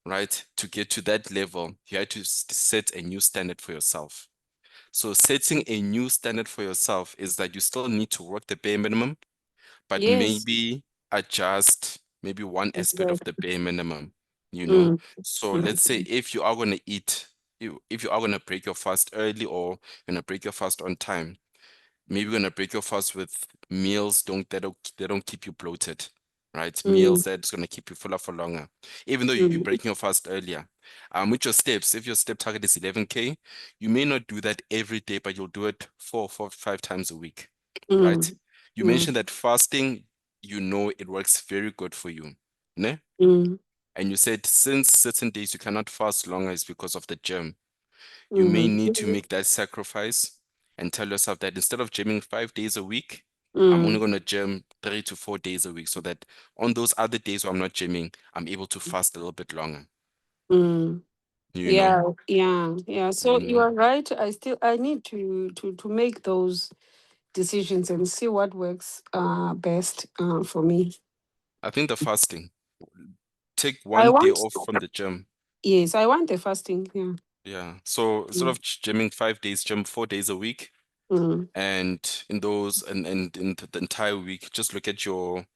right, to get to that level, you had to set a new standard for yourself. So setting a new standard for yourself is that you still need to work the bare minimum, but Yes. maybe adjust maybe one aspect of the Exactly. bare minimum, you know. So Mm. let's say if you are gonna eat, if you are gonna break your fast early or gonna break your fast on time, maybe you're gonna break your fast with meals they don't keep you bloated, right? Mm. Meals that's gonna keep you fuller for longer, even though you're Mm. breaking your fast earlier. With your steps, if your step target is 11K, you may not do that every day, but you'll do it 4 or 5 times a week, right? Mm. You Mm. mentioned that fasting, it works very good for you, ne? Mm. And you said since certain days you cannot fast longer is because of the gym. You may Mm. need to make that sacrifice and tell yourself that instead of gymming 5 days a week, I'm only Mm. going to gym 3 to 4 days a week so that on those other days where I'm not gymming, I'm able to fast a little bit longer. Mm. You know, Yeah. So you you know. are right. I need to make those decisions and see what works best for me. I think the fasting, take I one day want, off from the gym. yes, I want the fasting. Yeah. Yeah. So instead Mm. of gymming 5 days, gym 4 days a week. Mm. And in those and in the entire week, just look at your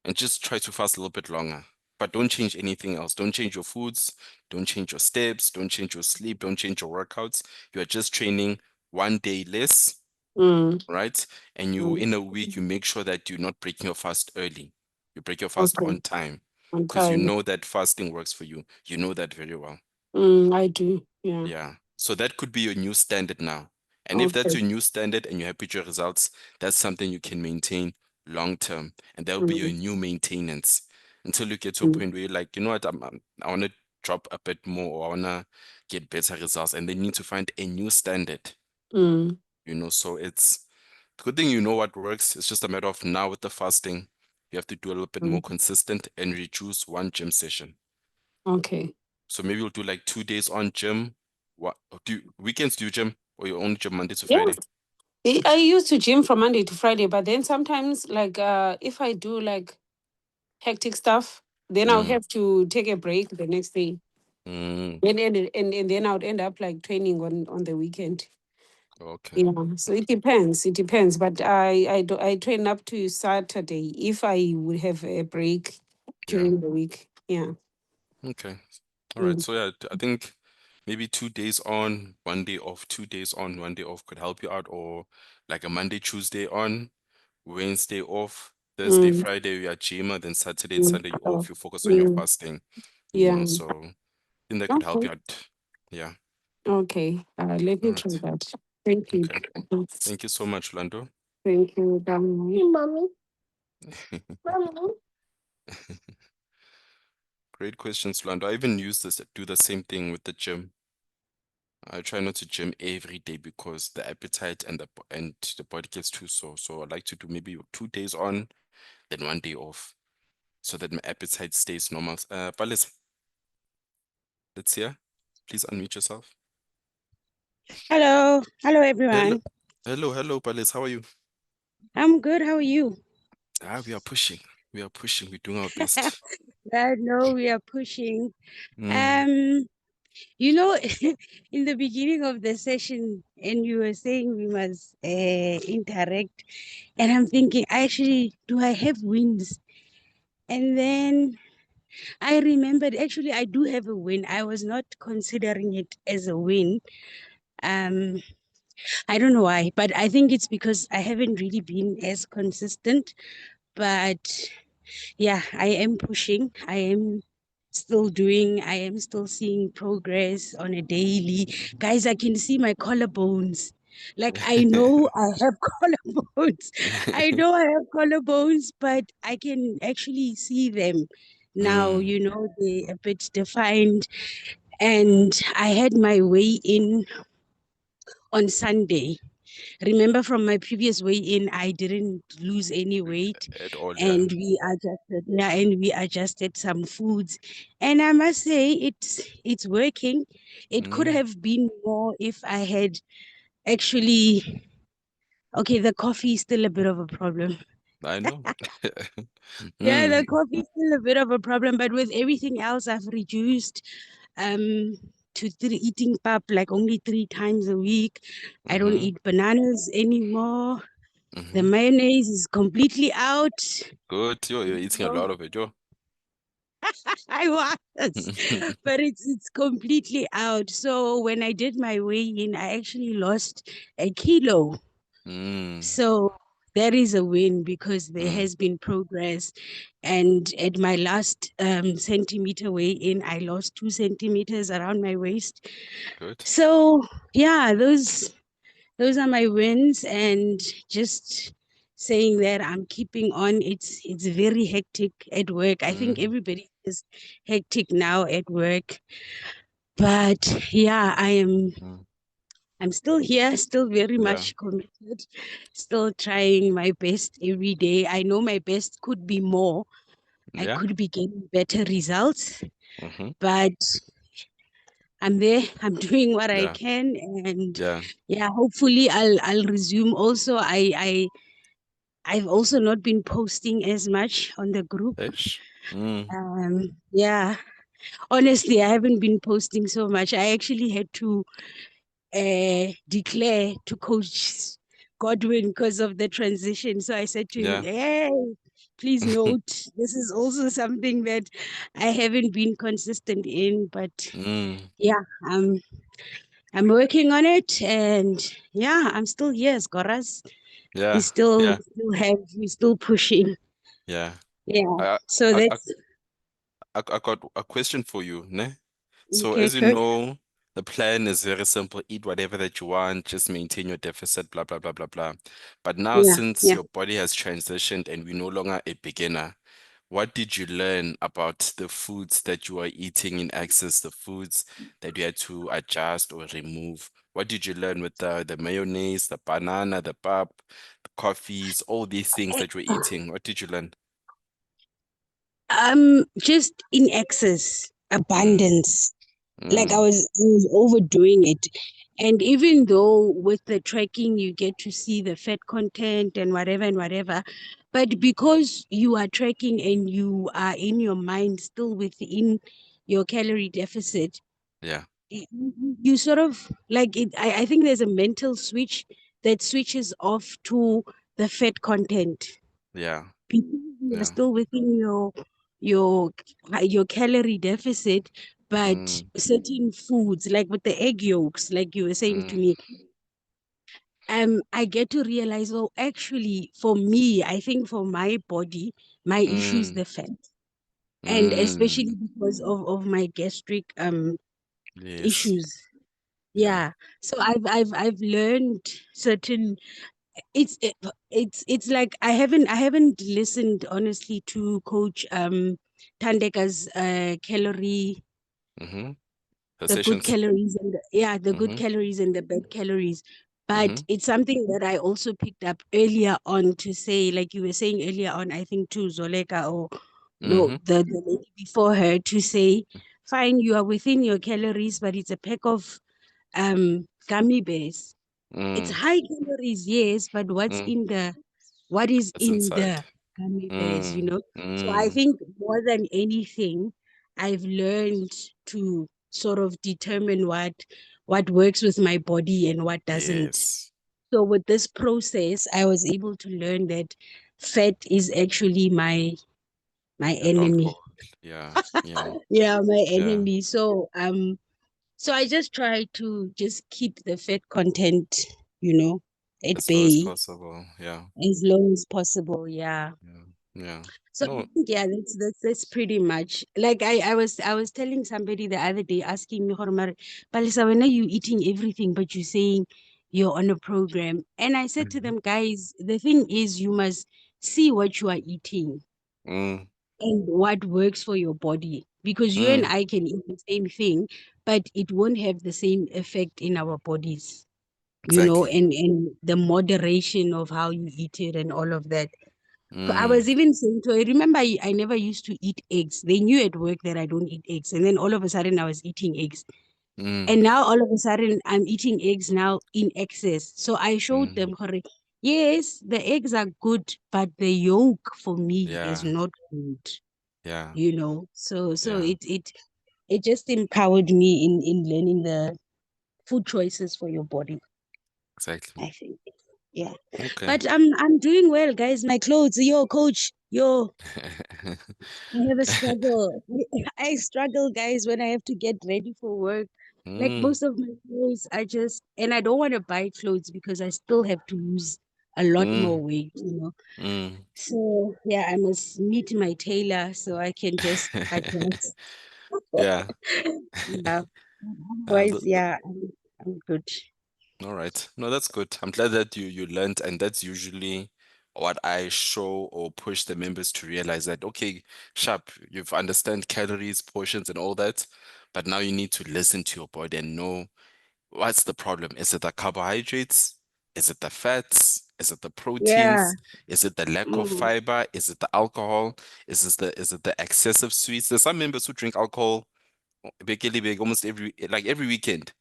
and just try to fast a little bit longer. But don't change anything else. Don't change your foods. Don't change your steps. Don't change your sleep. Don't change your workouts. You are just training one day less, Mm. right? And you, Mm. in a week, you make sure that you're not breaking your fast early. You break your fast Okay. on time On because you time. know that fasting works for you. You know that very well. I do. Yeah. Yeah. So that could be your new standard now. And if that's Okay. your new standard and you're happy with your results, that's something you can maintain long term. And that will be your Mm. new maintenance until you get to a Mm. point where you're like, you know what, I want to drop a bit more or I want to get better results. And they need to find a new standard, Mm. So it's the good thing you know what works. It's just a matter of now with the fasting, you have to do a little bit more Mm. consistent and reduce one gym session. Okay. So maybe we'll do like 2 days on gym. What weekends do you gym or you only gym Monday to Yeah. Friday? I used to gym from Monday to Friday, but then sometimes, like, if I do like hectic stuff, then I'll Mm, have to take a break the next day, mm, and then I would end up like training on the weekend. okay. Yeah, so it depends. It depends, but I train up to Saturday if I would have a break Yeah. during the week. Yeah. Okay. All right. Mm. So yeah, I think maybe 2 days on, 1 day off, 2 days on, 1 day off could help you out, or like a Monday, Tuesday on, Wednesday off, Thursday, Mm. Friday you are gym, then Saturday and Mm. Sunday you Oh. off, you focus on your Mm. fasting, Yeah. so I think that could help Okay. you out. Yeah. Okay. Let All me try right. that. Thank you. Okay. Thank you so much, Lando. Thank you, Dami. Mommy. Mommy. Great questions, Lando. I even use this, do the same thing with the gym. I try not to gym every day because the appetite and the body gets too sore. So I like to do maybe 2 days on, then 1 day off, so that my appetite stays normal. Palis, let's hear. Please unmute yourself. Hello, Hello, everyone. hello, Palis. How are you? I'm good. How are you? We are pushing. We are pushing. We're doing our best. I know we are pushing. Mm, Um, you know, in the beginning of the session, and you were saying we must interact, and I'm thinking, actually, do I have wins? And then I remembered, actually, I do have a win. I was not considering it as a win. Um, I don't know why, but I think it's because I haven't really been as consistent. But yeah, I am pushing. I am still seeing progress on a daily. Guys, I can see my collarbones. Like, I know I have collarbones. I know I have collarbones, but I can actually see them now, Mm, they're a bit defined. And I had my weigh in on Sunday. Remember from my previous weigh in, I didn't lose any weight, at all, yeah. and we adjusted some foods, and I must say it's working. It could Mm, have been more if I had actually. Okay, the coffee is still a bit of a problem. I know. Yeah, the Mm, coffee is still a bit of a problem, but with everything else, I've reduced um to eating pap like only 3 times a week. I don't mm-hmm, eat bananas anymore. The mm-hmm. mayonnaise is completely out. Good. You're You eating a know, lot of it, yo. I was, but it's completely out. So when I did my weigh-in, I actually lost a kilo. Mm, So that is a win because there mm, has been progress. And at my last centimeter weigh-in, I lost 2 centimeters around my waist. good. So yeah, those are my wins, and just saying that I'm keeping on. It's very hectic at work. I think Mm, everybody is hectic now at work, but yeah, mm, I'm still here, still very yeah, much committed, still trying my best every day. I know my best could be more. I yeah. could be getting better results, Mm-hmm, but I'm there. I'm doing what I yeah, can, and yeah. yeah, hopefully I'll resume. Also, I've also not been posting as much on the group. Ish. Mm, Yeah, honestly, I haven't been posting so much. I actually had to declare to Coach Godwin because of the transition. So I said to him, yeah. hey, please note, this is also something that I haven't been consistent in, but Mm, yeah, I'm working on it, and yeah, I'm still here, Skoras. We yeah, still yeah, still have we still pushing. yeah. Yeah. I, So I, I, that's I got a question for you, ne? So okay, as you coach. know, the plan is very simple. Eat whatever that you want, just maintain your deficit, blah, blah, blah, blah, blah. But now Yeah, since yeah. your body has transitioned and we're no longer a beginner, what did you learn about the foods that you are eating in excess, the foods that you had to adjust or remove? What did you learn with the mayonnaise, the banana, the pap, the coffees, all these things that you're eating? What did you learn? Just in excess, Mm, abundance. Like I mm, was overdoing it. And even though with the tracking you get to see the fat content and whatever, but because you are tracking and you are in your mind still within your calorie deficit, yeah, you sort of like it. I think there's a mental switch that switches off to the fat content yeah, because you are yeah. still within your your calorie deficit, but Mm, certain foods like with the egg yolks, like you were saying to mm, me, I get to realize, oh, actually, for me, I think for my body, my issue is mm, the fat, and especially mm. because of my gastric Yes. issues. Yeah. Yeah, so I've learned certain. It's it, it's like I haven't listened honestly to Coach Tandeka's calorie, Mm-hmm. The the good sessions. calories and the good Mm-hmm. calories and the bad calories. Mm-hmm. But it's something that I also picked up earlier on to say, like you were saying earlier on, I think to Zoleka or no, Mm-hmm. the lady before her to say, fine, you are within your calories, but it's a pack of gummy bears. It's Mm, high calories, yes, but mm. what is What's in inside? the gummy bears, Mm, So I mm. think more than anything, I've learned to sort of determine what works with my body and what doesn't. Yes. So with this process, I was able to learn that fat is actually my The downfall. enemy. Yeah. Yeah. Yeah, my Yeah. enemy. So I just try to just keep the fat content, at As low as bay possible. Yeah. as long as possible. Yeah. Yeah. Yeah. So I No. think, yeah, that's pretty much like I was telling somebody the other day, asking me, "Gore mare, Palesa, when are you eating everything but you're saying you're on a program?" And I said to Mhm. them, guys, the thing is you must see what you are eating Mm, and what works for your body, because you and mm, I can eat the same thing, but it won't have the same effect in our bodies, exactly. and the moderation of how you eat it and all of that. I Mm, was even saying to her, remember, I never used to eat eggs. They knew at work that I don't eat eggs. And then all of a sudden I was eating eggs. mm, And now all of a sudden I'm eating eggs now in excess. So I showed mm. them, "Hore, yes, the eggs are good, but the yolk for me is Yeah. not good, Yeah. So Yeah. it just empowered me in learning the food choices for your body, Exactly. I think. Yeah. Okay. But I'm doing well, guys. My clothes, yo, coach, yo. I have a struggle. I struggle, guys, when I have to get ready for work. Like Mm, most of my clothes are just, and I don't want to buy clothes because I still have to lose a lot more mm, weight. mm. So yeah, I must meet my tailor so I can just adjust. Yeah. Yeah. Uh, Otherwise, yeah, I'm good. all right. No, that's good. I'm glad that you learned, and that's usually what I show or push the members to realize that, okay, sharp, you've understand calories, portions, and all that, but now you need to listen to your body and know what's the problem. Is it the carbohydrates? Is it the fats? Is it the Yeah. proteins? Is it the lack of Mm, fiber? Is it the alcohol? Is it the excessive sweets? There's some members who drink alcohol big almost every weekend,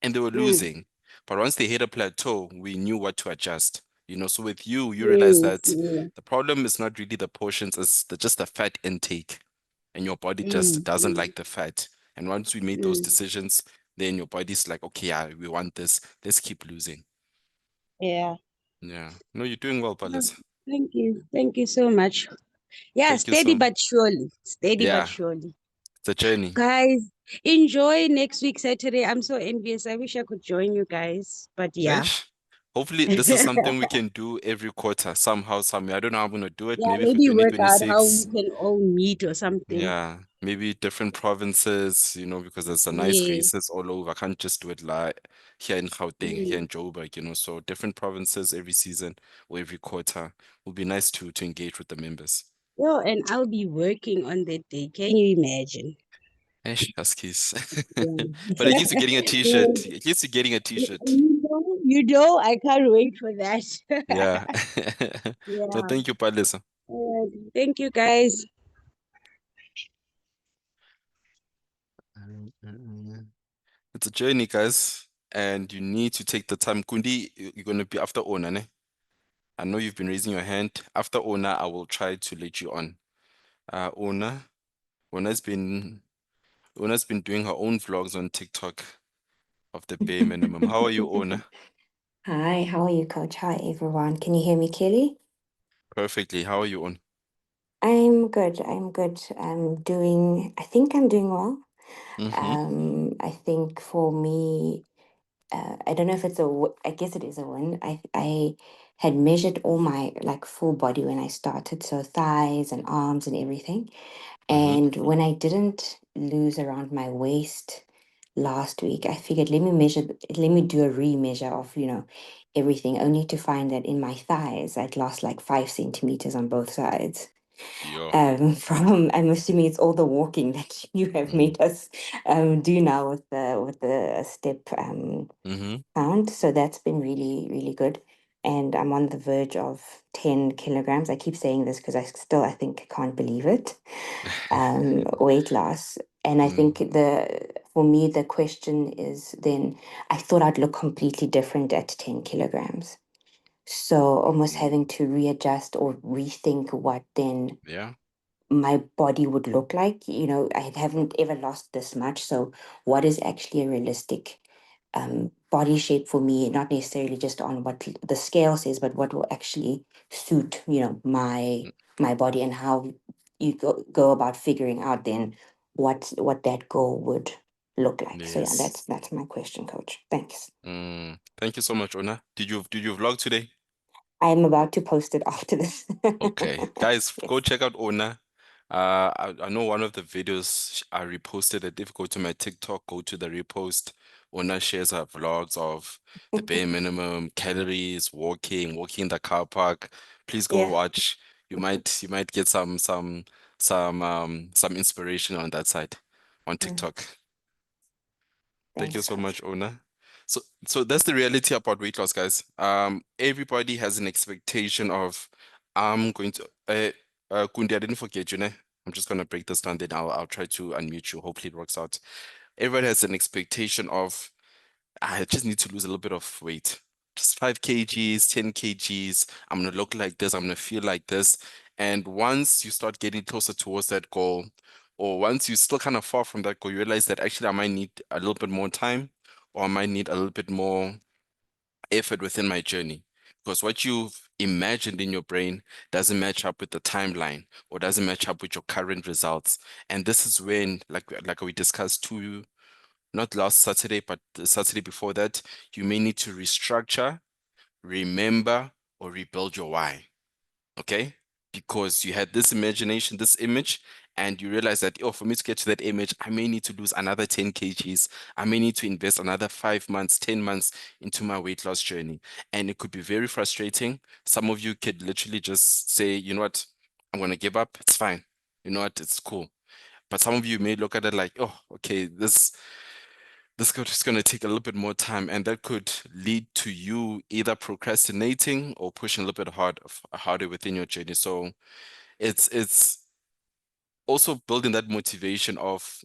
and they were mm. losing. But once they hit a plateau, we knew what to adjust. So with you realize Yes, that yeah. the problem is not really the portions, it's just the fat intake, and your body just Mm, doesn't mm, like the fat. And once we made those mm. decisions, then your body's like, okay, yeah, we want this. Let's keep losing. Yeah. Yeah. No, you're doing well, Oh, Palace. thank you. Thank you so much. Yeah, Thank you steady so. but surely. Steady but Yeah, surely. it's a journey. Guys, enjoy next week, Saturday. I'm so envious. I wish I could join you guys. But yeah. Ish. Hopefully, this is something we can do every quarter somehow, somewhere. I don't know how I'm gonna do it. Yeah, Maybe for maybe work out how we 2026. can all meet or something. Yeah, maybe different provinces, because there's a nice Yeah. races all over. I can't just do it like here in Gauteng, here Mm. in Joburg, so different provinces every season or every quarter would be nice to engage with the members. Yo, and I'll be working on that day. Can you imagine? Eish, huskies. But at Yeah. least you're getting a t-shirt. At least you're getting a t-shirt. I can't wait for that. Yeah. No, Yeah. thank you, Palisa. Thank you, guys. It's a journey, guys, and you need to take the time. Kundi, you're gonna be after Ona, ne? I know you've been raising your hand. After Ona, I will try to let you on. Ona, Ona's been Ona's been doing her own vlogs on TikTok of the bare minimum. How are you, Ona? Hi, how are you, Coach? Hi, everyone. Can you hear me clearly? Perfectly. How are you on? I'm good. I'm good. I think I'm doing well. Mm-hmm. I think for me, I don't know if I guess it is a win. I had measured all my like full body when I started, so thighs and arms and everything. Mm-hmm. And when I didn't lose around my waist last week, I figured let me do a remeasure of, everything, only to find that in my thighs, I'd lost like 5 centimeters on both sides. Yeah. I'm assuming it's all the walking that you have Mm. made us do now with the step Mm-hmm. count. So that's been really, really good. And I'm on the verge of 10 kilograms. I keep saying this because I think, can't believe it. Weight loss. And I think Mm. for me, the question is then I thought I'd look completely different at 10 kilograms. So almost Mm. having to readjust or rethink what then Yeah. my body would look like. I haven't ever lost this much. So, what is actually a realistic body shape for me? Not necessarily just on what the scale says, but what will actually suit, Mm. my body, and how you go about figuring out then what that goal would look like. So yeah, Yes. that's my question, Coach. Thanks. Thank you so much, Ona. Did you vlog today? I'm about to post it after this. Okay, guys, go check out Ona. I know one of the videos I reposted it. If you go to my TikTok, go to the repost. Ona shares her vlogs of the bare minimum calories, walking in the car park. Please go Yeah. watch. You might get some inspiration on that side on TikTok. Thank you Thanks, so coach. much, Ona. So that's the reality about weight loss, guys. Everybody has an expectation of I'm going to Kundi, I didn't forget you, ne? I'm just gonna break this down, then I'll try to unmute you. Hopefully it works out. Everybody has an expectation of I just need to lose a little bit of weight. Just 5 kgs, 10 kgs. I'm gonna look like this, I'm gonna feel like this. And once you start getting closer towards that goal, or once you're still kind of far from that goal, you realize that actually I might need a little bit more time, or I might need a little bit more effort within my journey. Because what you've imagined in your brain doesn't match up with the timeline or doesn't match up with your current results. And this is when, like we discussed not last Saturday, but the Saturday before that, you may need to restructure, remember, or rebuild your why. Okay? Because you had this imagination, this image, and you realize that, oh, for me to get to that image, I may need to lose another 10 kgs. I may need to invest another 5 months, 10 months into my weight loss journey. And it could be very frustrating. Some of you could literally just say, you know what, I'm going to give up. It's fine. You know what, it's cool. But some of you may look at it like, oh, okay, this could is going to take a little bit more time, and that could lead to you either procrastinating or pushing a little bit harder within your journey. So it's also building that motivation of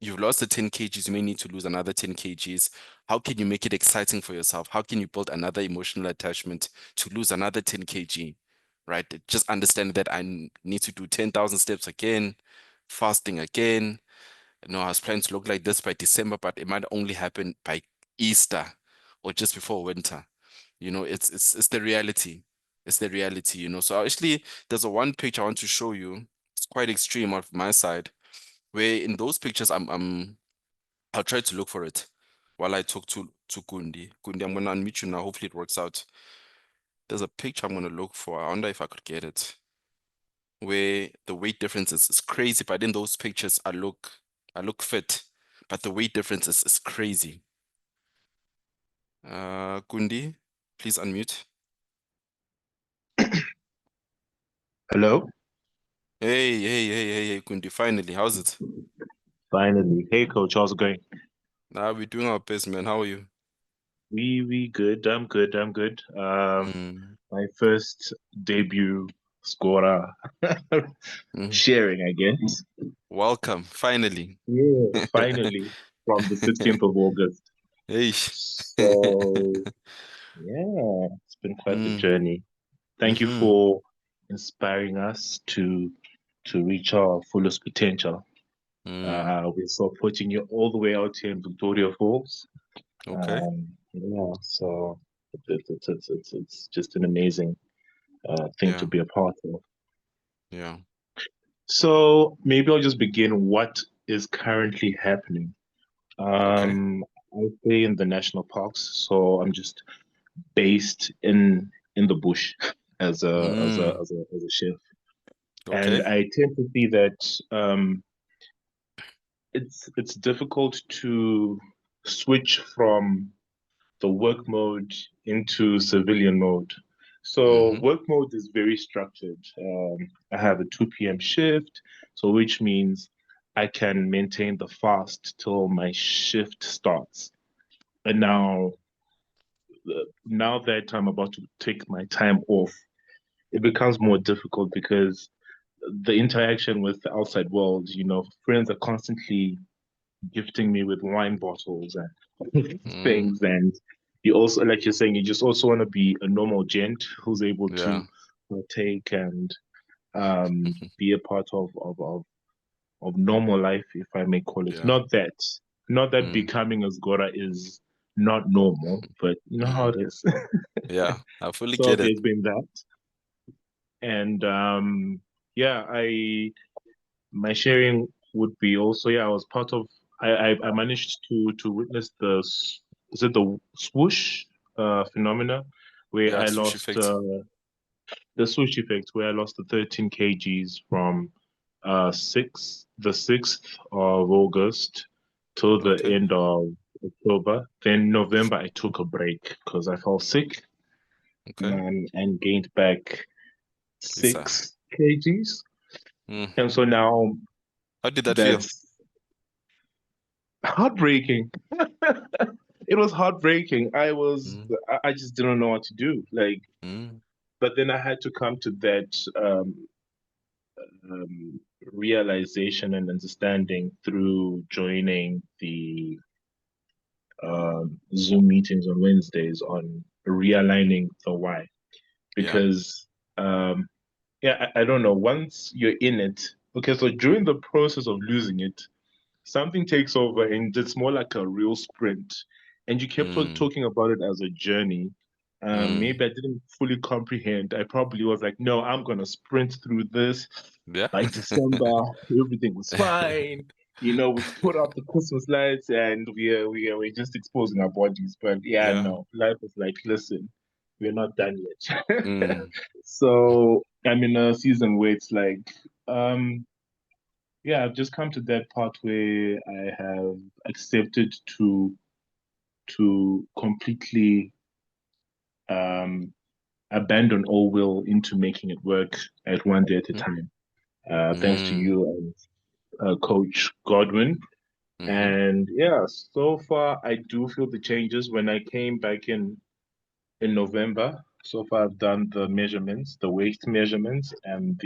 you've lost the 10 kgs, you may need to lose another 10 kgs. How can you make it exciting for yourself? How can you build another emotional attachment to lose another 10 kg, right? Just understand that I need to do 10,000 steps again, fasting again. I was planning to look like this by December, but it might only happen by Easter or just before winter. It's the reality. It's the reality, So actually, there's a one picture I want to show you. It's quite extreme on my side, where in those pictures I'll try to look for it while I talk to Kundi. Kundi, I'm gonna unmute you now. Hopefully it works out. There's a picture I'm gonna look for. I wonder if I could get it. Where the weight difference is crazy, but in those pictures I look fit, but the weight difference is crazy. Kundi, please unmute. Hello? Hey, Kundi, finally, how's it? Finally. Hey, coach, how's it going? We're doing our best, man. How are you? We good. I'm good. I'm good. Mm, My first debut scorer mm. sharing, I guess. Welcome, finally. Yeah, finally from the 16th of August. Hey. So, yeah, it's been quite the Mm, journey. Thank you mm-hmm, for inspiring us to reach our fullest potential. mm. We're supporting you all the way out here in Victoria Falls. Okay. Yeah, so it's just an amazing thing to Yeah, be a part of. yeah. So maybe I'll just begin what is currently happening. Okay. I stay in the national parks, so I'm just based in the bush as a as a Mm, as a as a chef, and okay. I tend to see that it's difficult to switch from the work mode into civilian mode. So Mm-hmm, work mode is very structured. I have a 2 p.m. shift, so which means I can maintain the fast till my shift starts. And now that I'm about to take my time off, it becomes more difficult because the interaction with the outside world, friends are constantly gifting me with wine bottles and mm, things. And you also, like you're saying, you just also want to be a normal gent who's able yeah. to partake and be a part of normal life, if I may call it. Yeah. Not that Mm, becoming as Gora is not normal, but you know how mm. it is. Yeah, I fully So get it. there's been that. And yeah, my sharing would be also, yeah, I was part of, I managed to witness is it the swoosh phenomena? where Yeah, I sushi lost effect. the sushi effect, where I lost the 13 kgs from the 6th of August till the Okay. end of October. Then November I took a break because I fell sick Okay. and gained back Yes, 6 kgs. Mm. And so now How did that feel? that's heartbreaking. It was heartbreaking. Mm. I just didn't know what to do. Like, Mm. but then I had to come to that realization and understanding through joining the Zoom meetings on Wednesdays on realigning the why. Yeah. Because yeah, I don't know. Once you're in it, okay, so during the process of losing it, something takes over and it's more like a real sprint. And you kept on Mm. talking about it as a journey. Mm. Maybe I didn't fully comprehend. I probably was like, no, I'm gonna sprint through this. Yeah. By December, everything was fine. You know, we put up the Christmas lights and we're just exposing our bodies. But yeah, Yeah. no, life was like, listen, we're not done yet. Mm. So I'm in a season where it's like, yeah, I've just come to that part where I have accepted to completely um abandon all will into making it work at one day at a Mm. time. Thanks to Mm. you and Coach Godwin. Mm-hmm. And yeah, so far I do feel the changes. When I came back in November, so far I've done the measurements, the weight measurements, and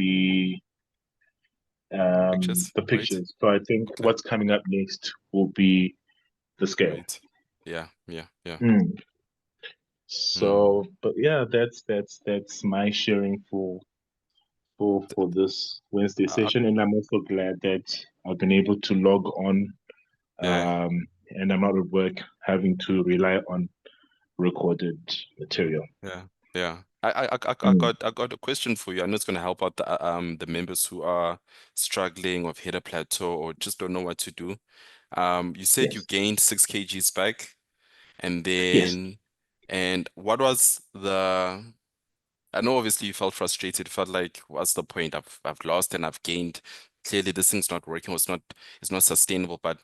Pictures, the right? pictures. So I think Okay. what's coming up next will be the scale. Right. Yeah. Yeah. Yeah. Mm. Mm. So, but yeah, that's my sharing for this Wednesday Uh, session, and I'm also glad that I've been able to log on, yeah. and I'm not at work having to rely on recorded material. Yeah. Yeah. Mm. I got a question for you. I know it's going to help out the members who are struggling or have hit a plateau or just don't know what to do. You said you Yes, gained 6 kgs back, and yes. then what was the I know obviously you felt frustrated, felt like what's the point? I've lost and I've gained. Clearly this thing's not working, it's not sustainable. But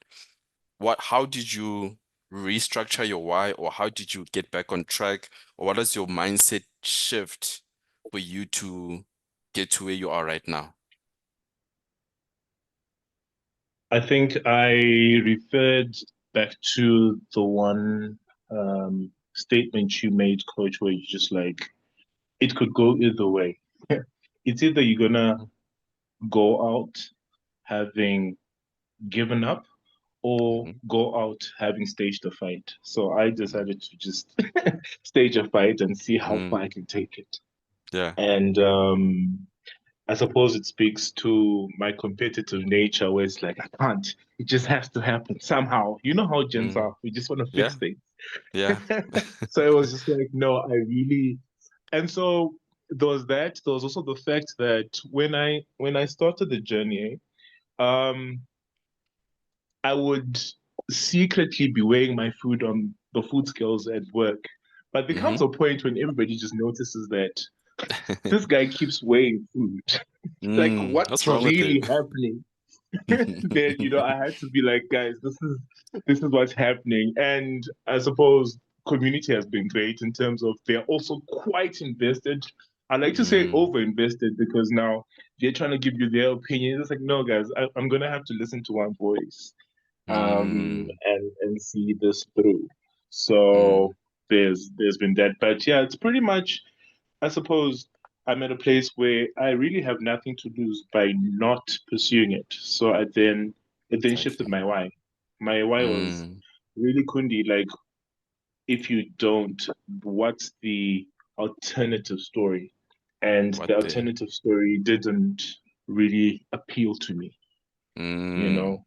how did you restructure your why, or how did you get back on track? Or what is your mindset shift for you to get to where you are right now? I think I referred back to the one statement you made, Coach, where you just like it could go either way. It's either you're gonna go out having given up or Mm-hmm. go out having staged a fight. So I Mm-hmm. decided to just stage a fight and see how far I Mm, can take it. yeah. And I suppose it speaks to my competitive nature where it's like, I can't. It just has to happen somehow. You know how gens Mm, are. We just want to fix yeah. things. Yeah. So it was just like, no, I really. And so there was that. There was also the fact that when I started the journey, um, I would secretly be weighing my food on the food scales at work. But there Mm-hmm. comes a point when everybody just notices that this guy keeps weighing food. Like, What's what's wrong with really him? happening? Then, I had to be like, guys, this is what's happening. And I suppose community has been great in terms of they're also quite invested. I like to say Mm, over invested because now they're trying to give you their opinion. It's like, no, guys, I'm gonna have to listen to one voice mm, and see this through. mm. So there's been that. But yeah, it's pretty much I suppose I'm at a place where I really have nothing to lose by not pursuing it. So it then shifted Exactly. my why. My why was Mm, really kundi, like if you don't, what's the alternative story? And what the the? alternative story didn't really appeal to me, you Mm, know.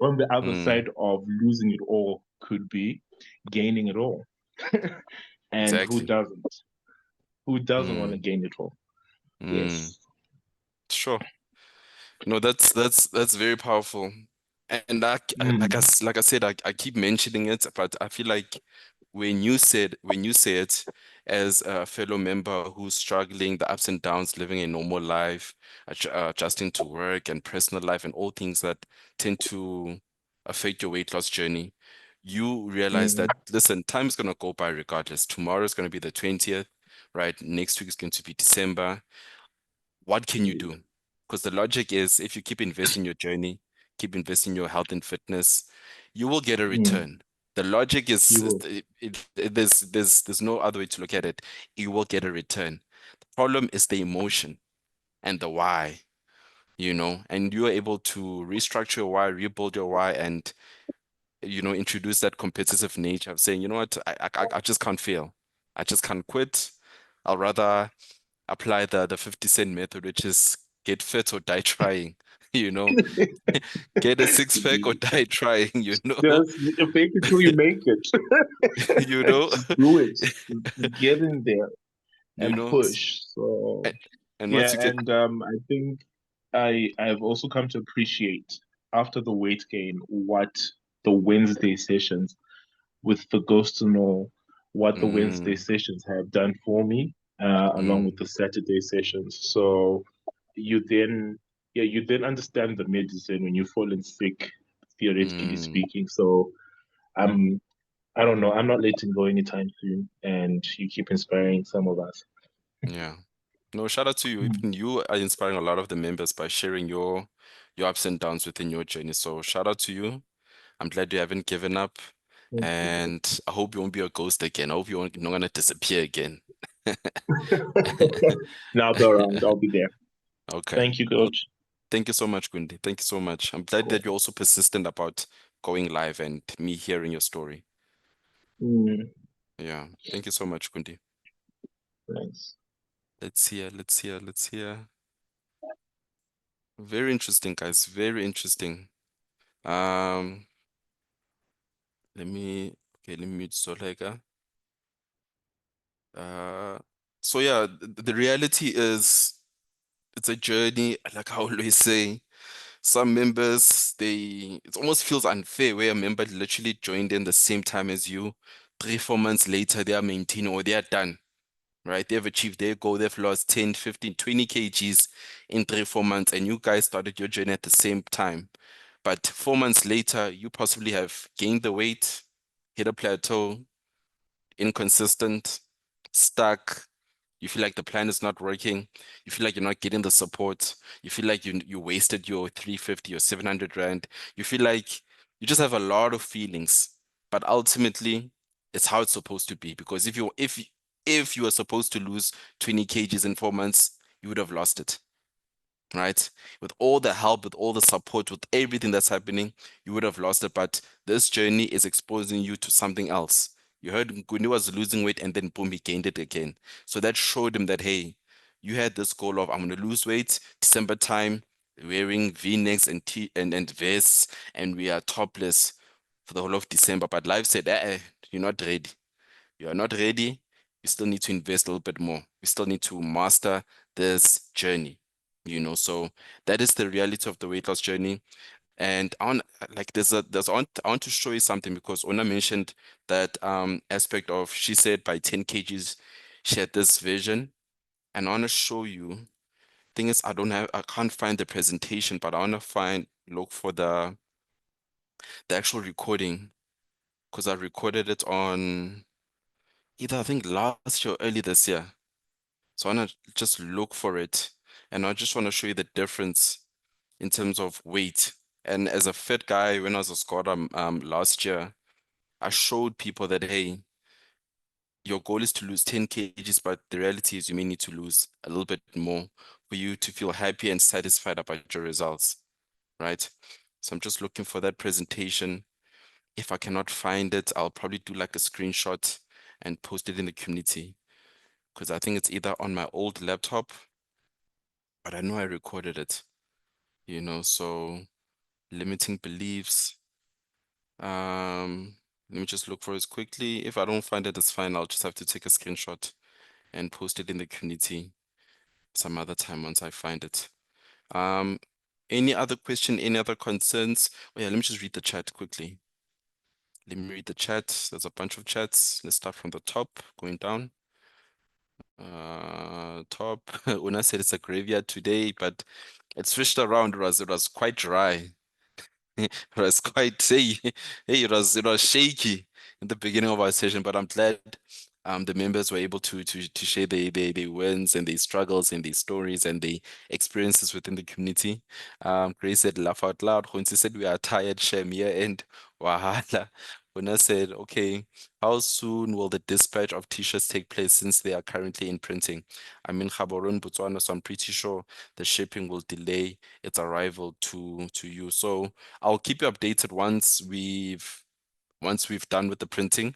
On the other mm, side of losing it all could be gaining it all. And who exactly. doesn't? Who doesn't want to Mm, gain it all? mm. Yes. Sure. No, that's very powerful. And Mm. like I said, I keep mentioning it, but I feel like when you say it, as a fellow member who's struggling, the ups and downs, living a normal life, adjusting to work and personal life and all things that tend to affect your weight loss journey, you realize that, listen, time is going to go by regardless. Tomorrow is going to be the 20th, right? Next week is going to be December. What can you do? Because the logic is if you keep investing in your journey, keep investing in your health and fitness, you will get a return. The logic You is will. there's no other way to look at it. You will get a return. The problem is the emotion and the why, and you are able to restructure your why, rebuild your why, and introduce that competitive nature of saying, you know what, I just can't fail. I just can't quit. I'll rather apply the 50 cent method, which is get fit or die trying, you know, get a six pack or die trying, Just fake it till you make it. you know, Do it. Get in there you and know, push. So a- and once yeah, you get, and I think I've also come to appreciate after the weight gain what the Wednesday sessions with the ghost to know what the Wednesday mm, sessions have done for me, along with mm, the Saturday sessions. So you then, yeah, you then understand the medicine when you've fallen sick, theoretically mm, speaking. So I'm, I don't know, I'm not letting go anytime soon, and you keep inspiring some of us. yeah. No, shout out to you. Mm. Even you are inspiring a lot of the members by sharing your ups and downs within your journey. So shout out to you. I'm glad you haven't given up, Thank you. and I hope you won't be a ghost again. I hope you're not gonna disappear again. Now I'll be around. I'll be there. Okay. Thank you, No, Coach. thank you so much, Gundi. Thank you so much. I'm glad that Cool. you're also persistent about going live and me hearing your story. Mm, Yeah. Thank you so much, Gundi. nice. Let's hear. Very interesting, guys. Very interesting. Um, let me mute Soleka. Uh, so yeah, the reality is it's a journey, like I always say. Some members, it almost feels unfair where a member literally joined in the same time as you. 3, 4 months later, they are maintaining or they are done, right? They've achieved their goal. They've lost 10, 15, 20 kgs in 3, 4 months, and you guys started your journey at the same time. But 4 months later, you possibly have gained the weight, hit a plateau, inconsistent, stuck. You feel like the plan is not working. You feel like you're not getting the support. You feel like you wasted your 350 or 700 rand. You feel like you just have a lot of feelings. But ultimately, it's how it's supposed to be. Because if you were supposed to lose 20 kgs in 4 months, you would have lost it, right? With all the help, with all the support, with everything that's happening, you would have lost it. But this journey is exposing you to something else. You heard Nguni was losing weight and then boom, he gained it again. So that showed him that, hey, you had this goal of, I'm going to lose weight December time, wearing V-necks and and vests, and we are topless for the whole of December. But life said, you're not ready. You are not ready. You still need to invest a little bit more. You still need to master this journey, So that is the reality of the weight loss journey. And I want, like, I want to show you something because Ona mentioned that aspect of, she said by 10 kgs, she had this vision. And I want to show you. Thing is, I can't find the presentation, but I want to look for the actual recording because I recorded it on either I think last year or early this year. So I want to just look for it. And I just want to show you the difference in terms of weight. And as a fit guy, when I was a squatter last year, I showed people that, hey, your goal is to lose 10 kgs, but the reality is you may need to lose a little bit more for you to feel happy and satisfied about your results, right? So I'm just looking for that presentation. If I cannot find it, I'll probably do like a screenshot and post it in the community because I think it's either on my old laptop, but I know I recorded it, so limiting beliefs. Let me just look for it quickly. If I don't find it, it's fine. I'll just have to take a screenshot and post it in the community some other time once I find it. Um, any other question, any other concerns? Oh yeah, let me just read the chat quickly. Let me read the chat. There's a bunch of chats. Let's start from the top, going down. Top. Una said it's a graveyard today, but it switched around. It was quite dry. It was quite it was shaky in the beginning of our session, but I'm glad the members were able to share their wins and their struggles and their stories and their experiences within the community. Grace said laugh out loud. Khonsi said we are tired, Shem, year end. Wahala. Una said, okay, how soon will the dispatch of t-shirts take place since they are currently in printing? I'm in Gaborone, Botswana, so I'm pretty sure the shipping will delay its arrival to you. So I'll keep you updated once we've done with the printing.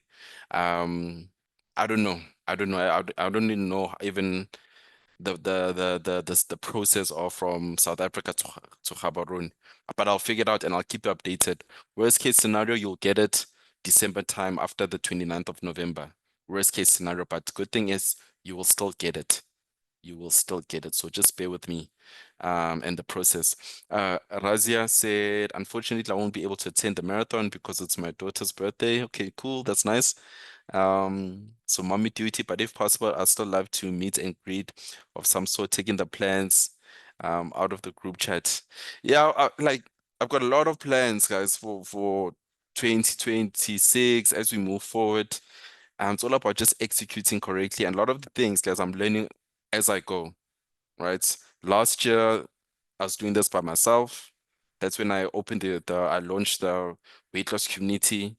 Um, I don't know. I don't know. I don't even know even the process of from South Africa to Gaborone. But I'll figure it out and I'll keep you updated. Worst case scenario, you'll get it December time after the 29th of November. Worst case scenario, but good thing is you will still get it. You will still get it. So just bear with me and the process. Razia said, unfortunately, I won't be able to attend the marathon because it's my daughter's birthday. Okay, cool. That's nice. So mommy duty, but if possible, I'd still love to meet and greet of some sort, taking the plans out of the group chat. Yeah, like I've got a lot of plans, guys, for 2026 as we move forward. It's all about just executing correctly, and a lot of the things, guys, I'm learning as I go, right? Last year, I was doing this by myself. That's when I opened I launched the weight loss community.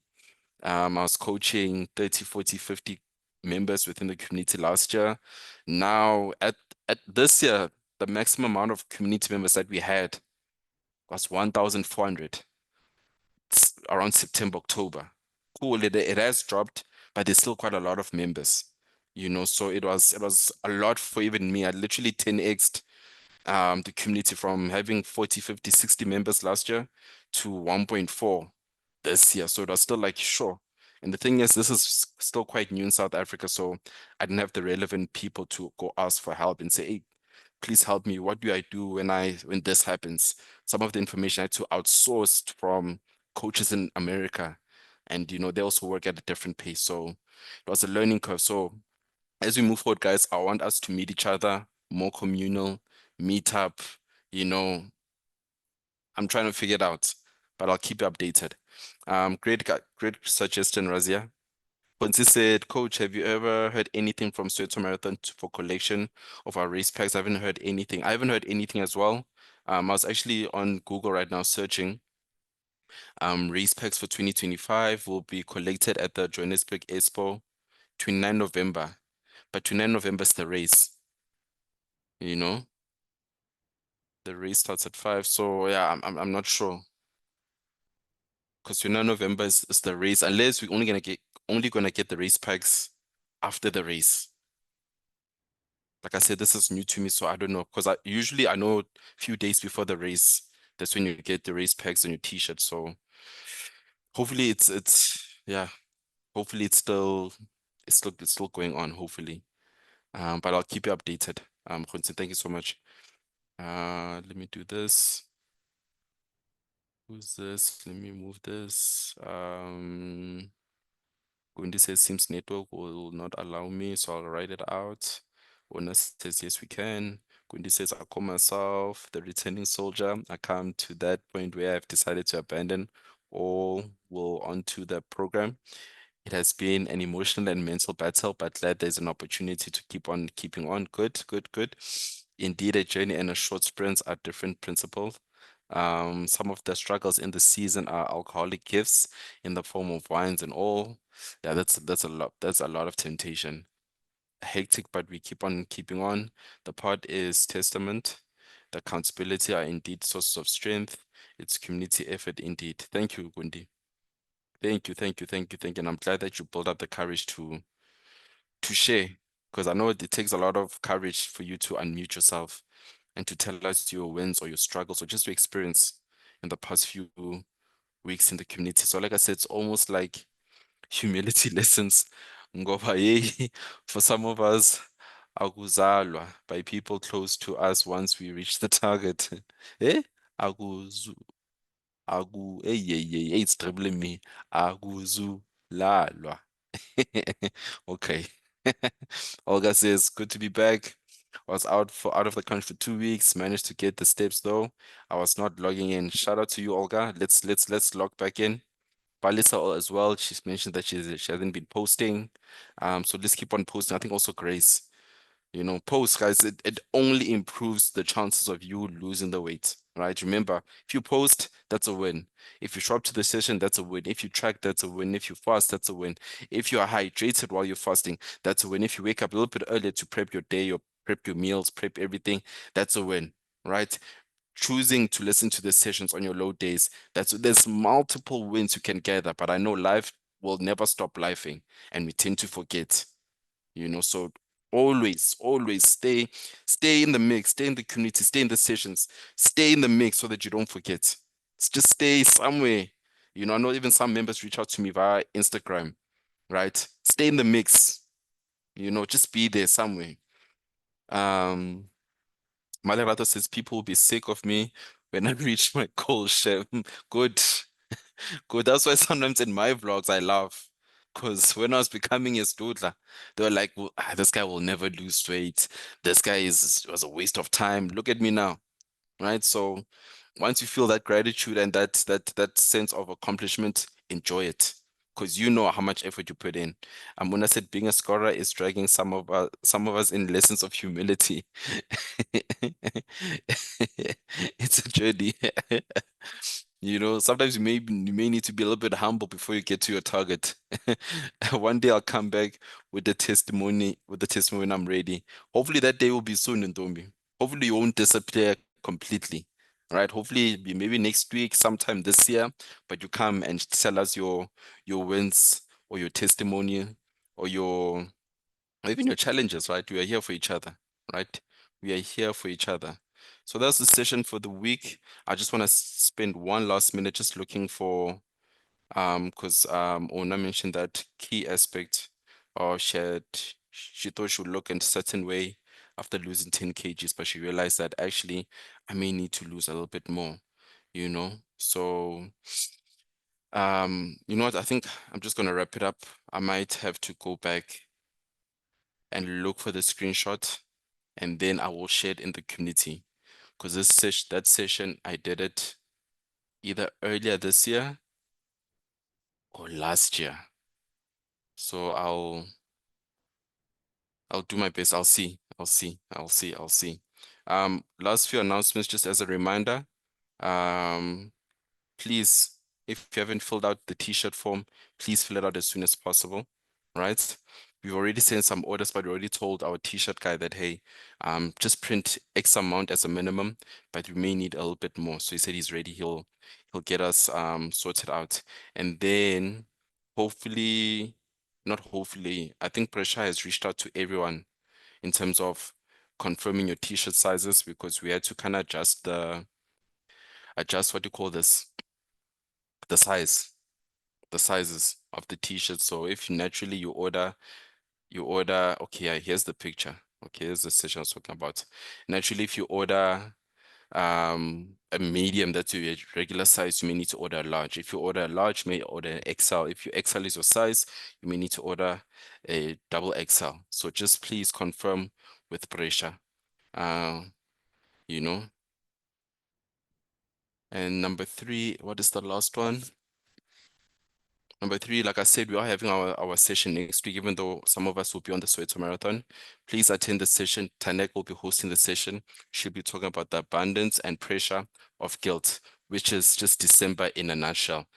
I was coaching 30, 40, 50 members within the community last year. Now, at this year, the maximum amount of community members that we had was 1,400. It's around September, October. Cool, it has dropped, but there's still quite a lot of members, so it was a lot for even me. I literally 10x'd the community from having 40, 50, 60 members last year to 1.4 this year. So it was still like, sure. And the thing is, this is still quite new in South Africa. So I didn't have the relevant people to go ask for help and say, hey, please help me. What do I do when this happens? Some of the information I had to outsource from coaches in America. And they also work at a different pace. So it was a learning curve. So as we move forward, guys, I want us to meet each other, more communal, meet up, you know. I'm trying to figure it out, but I'll keep you updated. Great suggestion, Razia. Ponzi said, Coach, have you ever heard anything from Soweto Marathon for collection of our race packs? I haven't heard anything. I haven't heard anything as well. I was actually on Google right now searching. Race packs for 2025 will be collected at the Johannesburg Expo, 29 November. But 29 November is the race, you know? The race starts at 5. So yeah, I'm not sure. Because 29 November is the race, unless we're only gonna get the race packs after the race. Like I said, this is new to me, so I don't know. Because I know a few days before the race, that's when you get the race packs and your t-shirt. So hopefully yeah, hopefully it's still going on, hopefully. But I'll keep you updated. Khonsi, thank you so much. Let me do this. Who's this? Let me move this. Gundi says Sims network will not allow me, so I'll write it out. Ona says yes, we can. Gundi says I call myself the returning soldier. I come to that point where I've decided to abandon all will onto the program. It has been an emotional and mental battle, but glad there's an opportunity to keep on keeping on. Good, good, good. Indeed, a journey and a short sprint are different principles. Some of the struggles in the season are alcoholic gifts in the form of wines and all. Yeah, that's a lot. That's a lot of temptation. Hectic, but we keep on keeping on. The part is testament. The accountability are indeed sources of strength. It's community effort indeed. Thank you, Gundi. Thank you, thank you, thank you, thank you. And I'm glad that you built up the courage to share, because I know it takes a lot of courage for you to unmute yourself and to tell us your wins or your struggles or just your experience in the past few weeks in the community. So like I said, it's almost like humility lessons. Ngoba hey, for some of us, akuzalwa by people close to us once we reach the target. Eh? Akuzu, hey, it's troubling me. Akuzulalwa. Okay. Olga says, good to be back. I was out of the country for 2 weeks. Managed to get the steps though. I was not logging in. Shout out to you, Olga. Let's log back in. Balisa as well. She's mentioned that she hasn't been posting. So let's keep on posting. I think also Grace. You know, post, guys, it only improves the chances of you losing the weight, right? Remember, if you post, that's a win. If you show up to the session, that's a win. If you track, that's a win. If you fast, that's a win. If you are hydrated while you're fasting, that's a win. If you wake up a little bit earlier to prep your day, or prep your meals, prep everything, that's a win, right? Choosing to listen to the sessions on your low days, there's multiple wins you can gather, but I know life will never stop lifing, and we tend to forget, so always stay in the mix, stay in the community, stay in the sessions, stay in the mix so that you don't forget. Just stay somewhere. I know even some members reach out to me via Instagram, right? Stay in the mix, just be there somewhere. Malerato says people will be sick of me when I reach my goal, chef. Good. Good. That's why sometimes in my vlogs I laugh. Because when I was becoming a studler, they were like, well, this guy will never lose weight. This guy was a waste of time. Look at me now. Right? So once you feel that gratitude and that sense of accomplishment, enjoy it. Because you know how much effort you put in. When I said being a scholar is dragging some of us in lessons of humility. It's a journey. Sometimes you may need to be a little bit humble before you get to your target. One day I'll come back with the testimony, when I'm ready. Hopefully that day will be soon, Ntombi. Hopefully you won't disappear completely. Right? Hopefully it'll be maybe next week, sometime this year, but you come and tell us your wins or your testimony or even your challenges, right? We are here for each other, right? We are here for each other. So that's the session for the week. I just want to spend one last minute just looking for, because Ona mentioned that key aspect, or she thought she would look in a certain way after losing 10 kgs, but she realized that actually I may need to lose a little bit more, So, you know what? I think I'm just gonna wrap it up. I might have to go back and look for the screenshot, and then I will share it in the community, because that session I did it either earlier this year or last year. So I'll do my best. I'll see. Last few announcements, just as a reminder. Please, if you haven't filled out the t-shirt form, please fill it out as soon as possible, right? We've already sent some orders, but we already told our t-shirt guy that, hey, just print X amount as a minimum, but we may need a little bit more. So he said he's ready. He'll get us sorted out. And then hopefully, not hopefully, I think Pressure has reached out to everyone in terms of confirming your t-shirt sizes, because we had to kind of adjust what do you call this? The sizes of the t-shirt. So if naturally you order, okay, yeah, here's the picture. Okay, here's the session I was talking about. Naturally, if you order a medium, that's your regular size, you may need to order a large. If you order a large, you may order an XL. If your XL is your size, you may need to order a double XL. So just please confirm with Pressure. You know. And number 3, what is the last one? Number 3, like I said, we are having our session next week, even though some of us will be on the Soweto Marathon. Please attend the session. Tanek will be hosting the session. She'll be talking about the abundance and pressure of guilt, which is just December in a nutshell.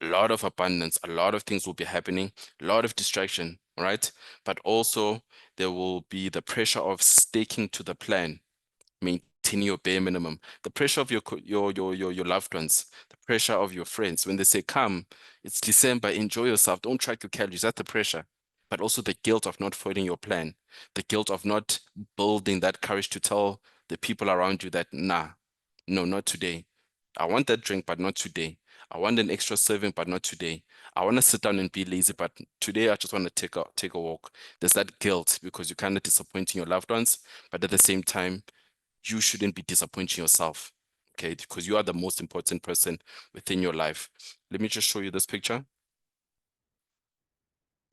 A lot of abundance, a lot of things will be happening, a lot of distraction, right? But also there will be the pressure of sticking to the plan, maintaining your bare minimum, the pressure of your loved ones, the pressure of your friends when they say, come, it's December, enjoy yourself, don't track your calories. That's the pressure. But also the guilt of not following your plan, the guilt of not building that courage to tell the people around you that, nah, no, not today. I want that drink, but not today. I want an extra serving, but not today. I want to sit down and be lazy, but today I just want to take a walk. There's that guilt because you're kind of disappointing your loved ones, but at the same time, you shouldn't be disappointing yourself, okay? Because you are the most important person within your life. Let me just show you this picture.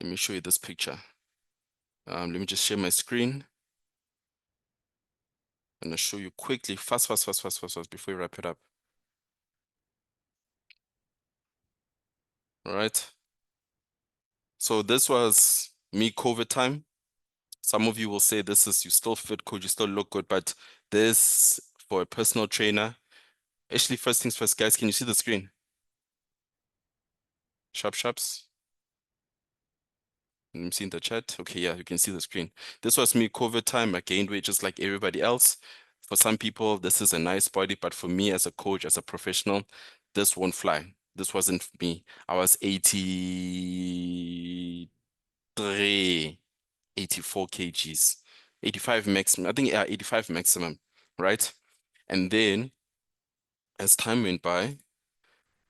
Let me show you this picture. Let me just share my screen. I'm gonna show you quickly, fast, before we wrap it up. All right. So this was me COVID time. Some of you will say this is, you still fit, coach, you still look good, but this for a personal trainer. Actually, first things first, guys, can you see the screen? Sharps. Let me see in the chat. Okay, yeah, you can see the screen. This was me COVID time. I gained weight just like everybody else. For some people, this is a nice body, but for me as a coach, as a professional, this won't fly. This wasn't for me. I was 83, 84 kgs, 85 maximum. I think, yeah, 85 maximum, right? And then as time went by,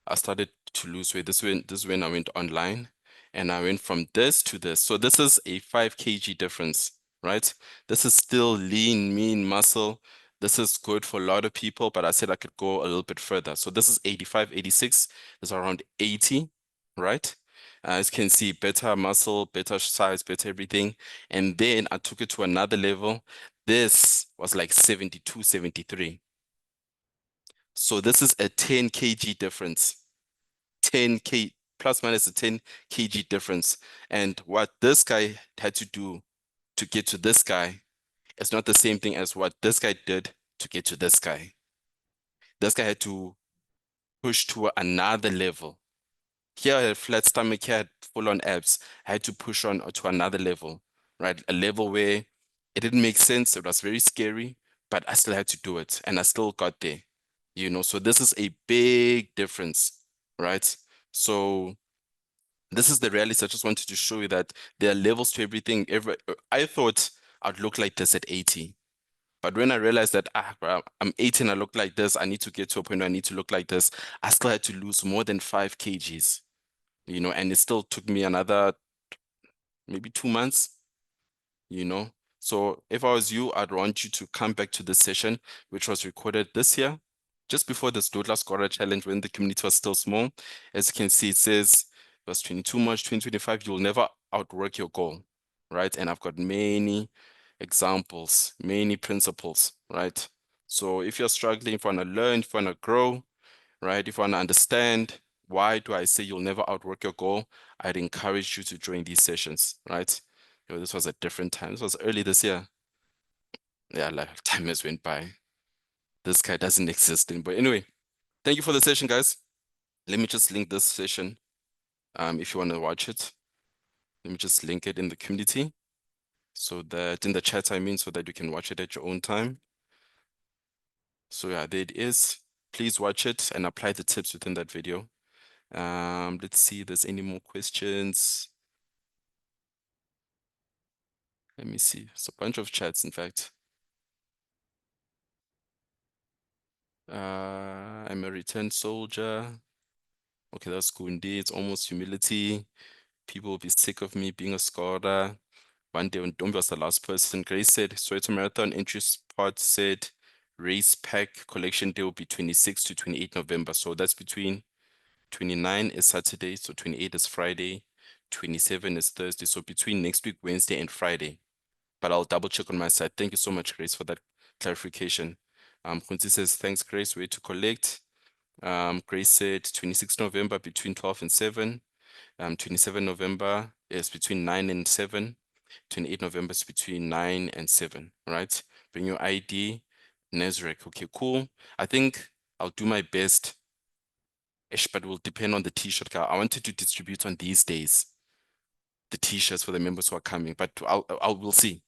I started to lose weight. This is when I went online and I went from this to this. So this is a 5 kg difference, right? This is still lean, mean muscle. This is good for a lot of people, but I said I could go a little bit further. So this is 85, 86, is around 80, right? As you can see, better muscle, better size, better everything. And then I took it to another level. This was like 72, 73. So this is a 10 kg difference. 10K plus minus a 10 kg difference. And what this guy had to do to get to this guy is not the same thing as what this guy did to get to this guy. This guy had to push to another level. Here I had a flat stomach, here I had full on abs. I had to push on to another level, right? A level where it didn't make sense. It was very scary, but I still had to do it and I still got there, you know? So this is a big difference, right? So this is the reality. I just wanted to show you that there are levels to everything. I thought I'd look like this at 80. But when I realized that bro, I'm 18, I look like this, I need to get to a point where I need to look like this, I still had to lose more than 5 kgs, you know, and it still took me another maybe 2 months, you know. So if I was you, I'd want you to come back to this session, which was recorded this year, just before this Dodla Scorer Challenge when the community was still small. As you can see, it says, verse 22 March 2025, you'll never outwork your goal, right? And I've got many examples, many principles, right? So if you're struggling, if you want to learn, if you want to grow, right? If you want to understand why do I say you'll never outwork your goal, I'd encourage you to join these sessions, right? You know, this was a different time. This was early this year. Yeah, like time has went by. This guy doesn't exist anymore. Anyway, thank you for the session, guys. Let me just link this session. If you want to watch it, let me just link it in the community so that in the chat, I mean, so that you can watch it at your own time. So yeah, there it is. Please watch it and apply the tips within that video. Let's see if there's any more questions. Let me see. It's a bunch of chats, in fact. I'm a returned soldier. Okay, that's cool indeed. It's almost humility. People will be sick of me being a scholar. One day when Dombi was the last person, Grace said, Soweto Marathon entry spot said race pack collection day will be 26 to 28 November. So that's between 29 is Saturday, so 28 is Friday, 27 is Thursday. So between next week, Wednesday and Friday. But I'll double check on my side. Thank you so much, Grace, for that clarification. Kunzi says, thanks, Grace. Way to collect. Grace said 26 November between 12 and 7. 27 November is between 9 and 7. 28 November is between 9 and 7, right? Bring your ID, Nezrek. Okay, cool. I think I'll do my best, but it will depend on the t-shirt. I wanted to distribute on these days the t-shirts for the members who are coming, but we'll see.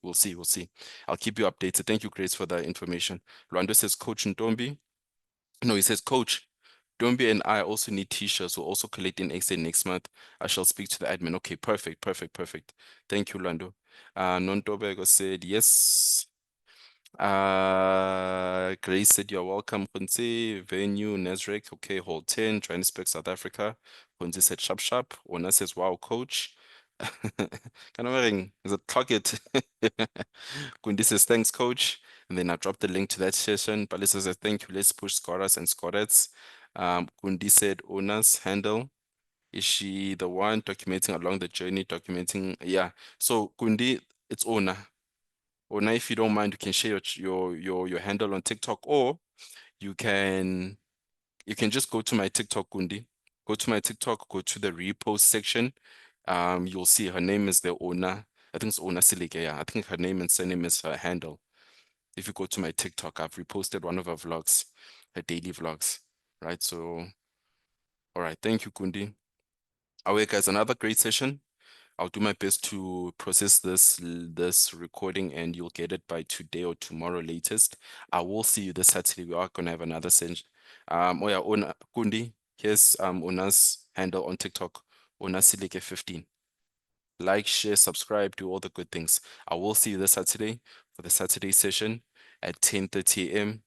I'll keep you updated. Thank you, Grace, for the information. Luando says, Coach Ntombi. No, he says, Coach, Dombi and I also need t-shirts. We'll also collect in XA next month. I shall speak to the admin. Okay, perfect. Thank you, Lando. Nontobego said, yes. Grace said, you're welcome, Khonsi. Venue, Nazrek. Okay, hall 10, Johannesburg, South Africa. Khonsi said, sharp. Ona says, wow, coach. Kind of wearing, is it clock it? Kundi says, thanks, coach. And then I dropped the link to that session. Palisa says, thank you. Let's push scorers and scorettes. Kundi said, owner's handle. Is she the one documenting along the journey, documenting? Yeah. So Kundi, It's Ona. Ona, if you don't mind, you can share your handle on TikTok, or you can just go to my TikTok, Gundi. Go to my TikTok, go to the repost section. You'll see her name is the Ona. I think it's Ona Silike. Yeah, I think her name and surname is her handle. If you go to my TikTok, I've reposted one of her vlogs, her daily vlogs, right? So, all right, thank you, Gundi. Away, guys, another great session. I'll do my best to process this recording, and you'll get it by today or tomorrow latest. I will see you this Saturday. We are gonna have another session. Oh yeah, Ona Gundi. Here's Ona's handle on TikTok, Ona Silike 15. Like, share, subscribe, do all the good things. I will see you this Saturday for the Saturday session at 10:30 a.m.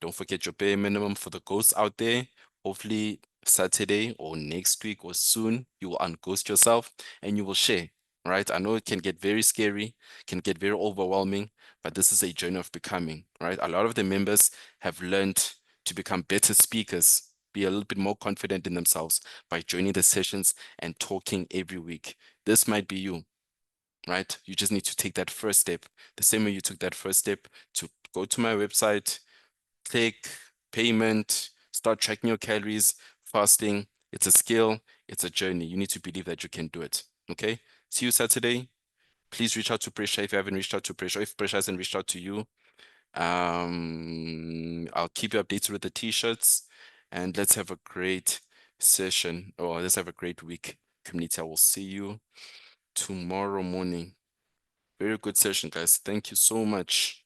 Don't forget your bare minimum for the ghosts out there. Hopefully Saturday or next week or soon, you will unghost yourself and you will share, right? I know it can get very scary, can get very overwhelming, but this is a journey of becoming, right? A lot of the members have learned to become better speakers, be a little bit more confident in themselves by joining the sessions and talking every week. This might be you, right? You just need to take that first step. The same way you took that first step to go to my website, click payment, start tracking your calories, fasting. It's a skill, it's a journey. You need to believe that you can do it. Okay? See you Saturday. Please reach out to Pressure if you haven't reached out to Pressure. If Pressure hasn't reached out to you, I'll keep you updated with the t-shirts, and let's have a great session, or let's have a great week, community. I will see you tomorrow morning. Very good session, guys. Thank you so much.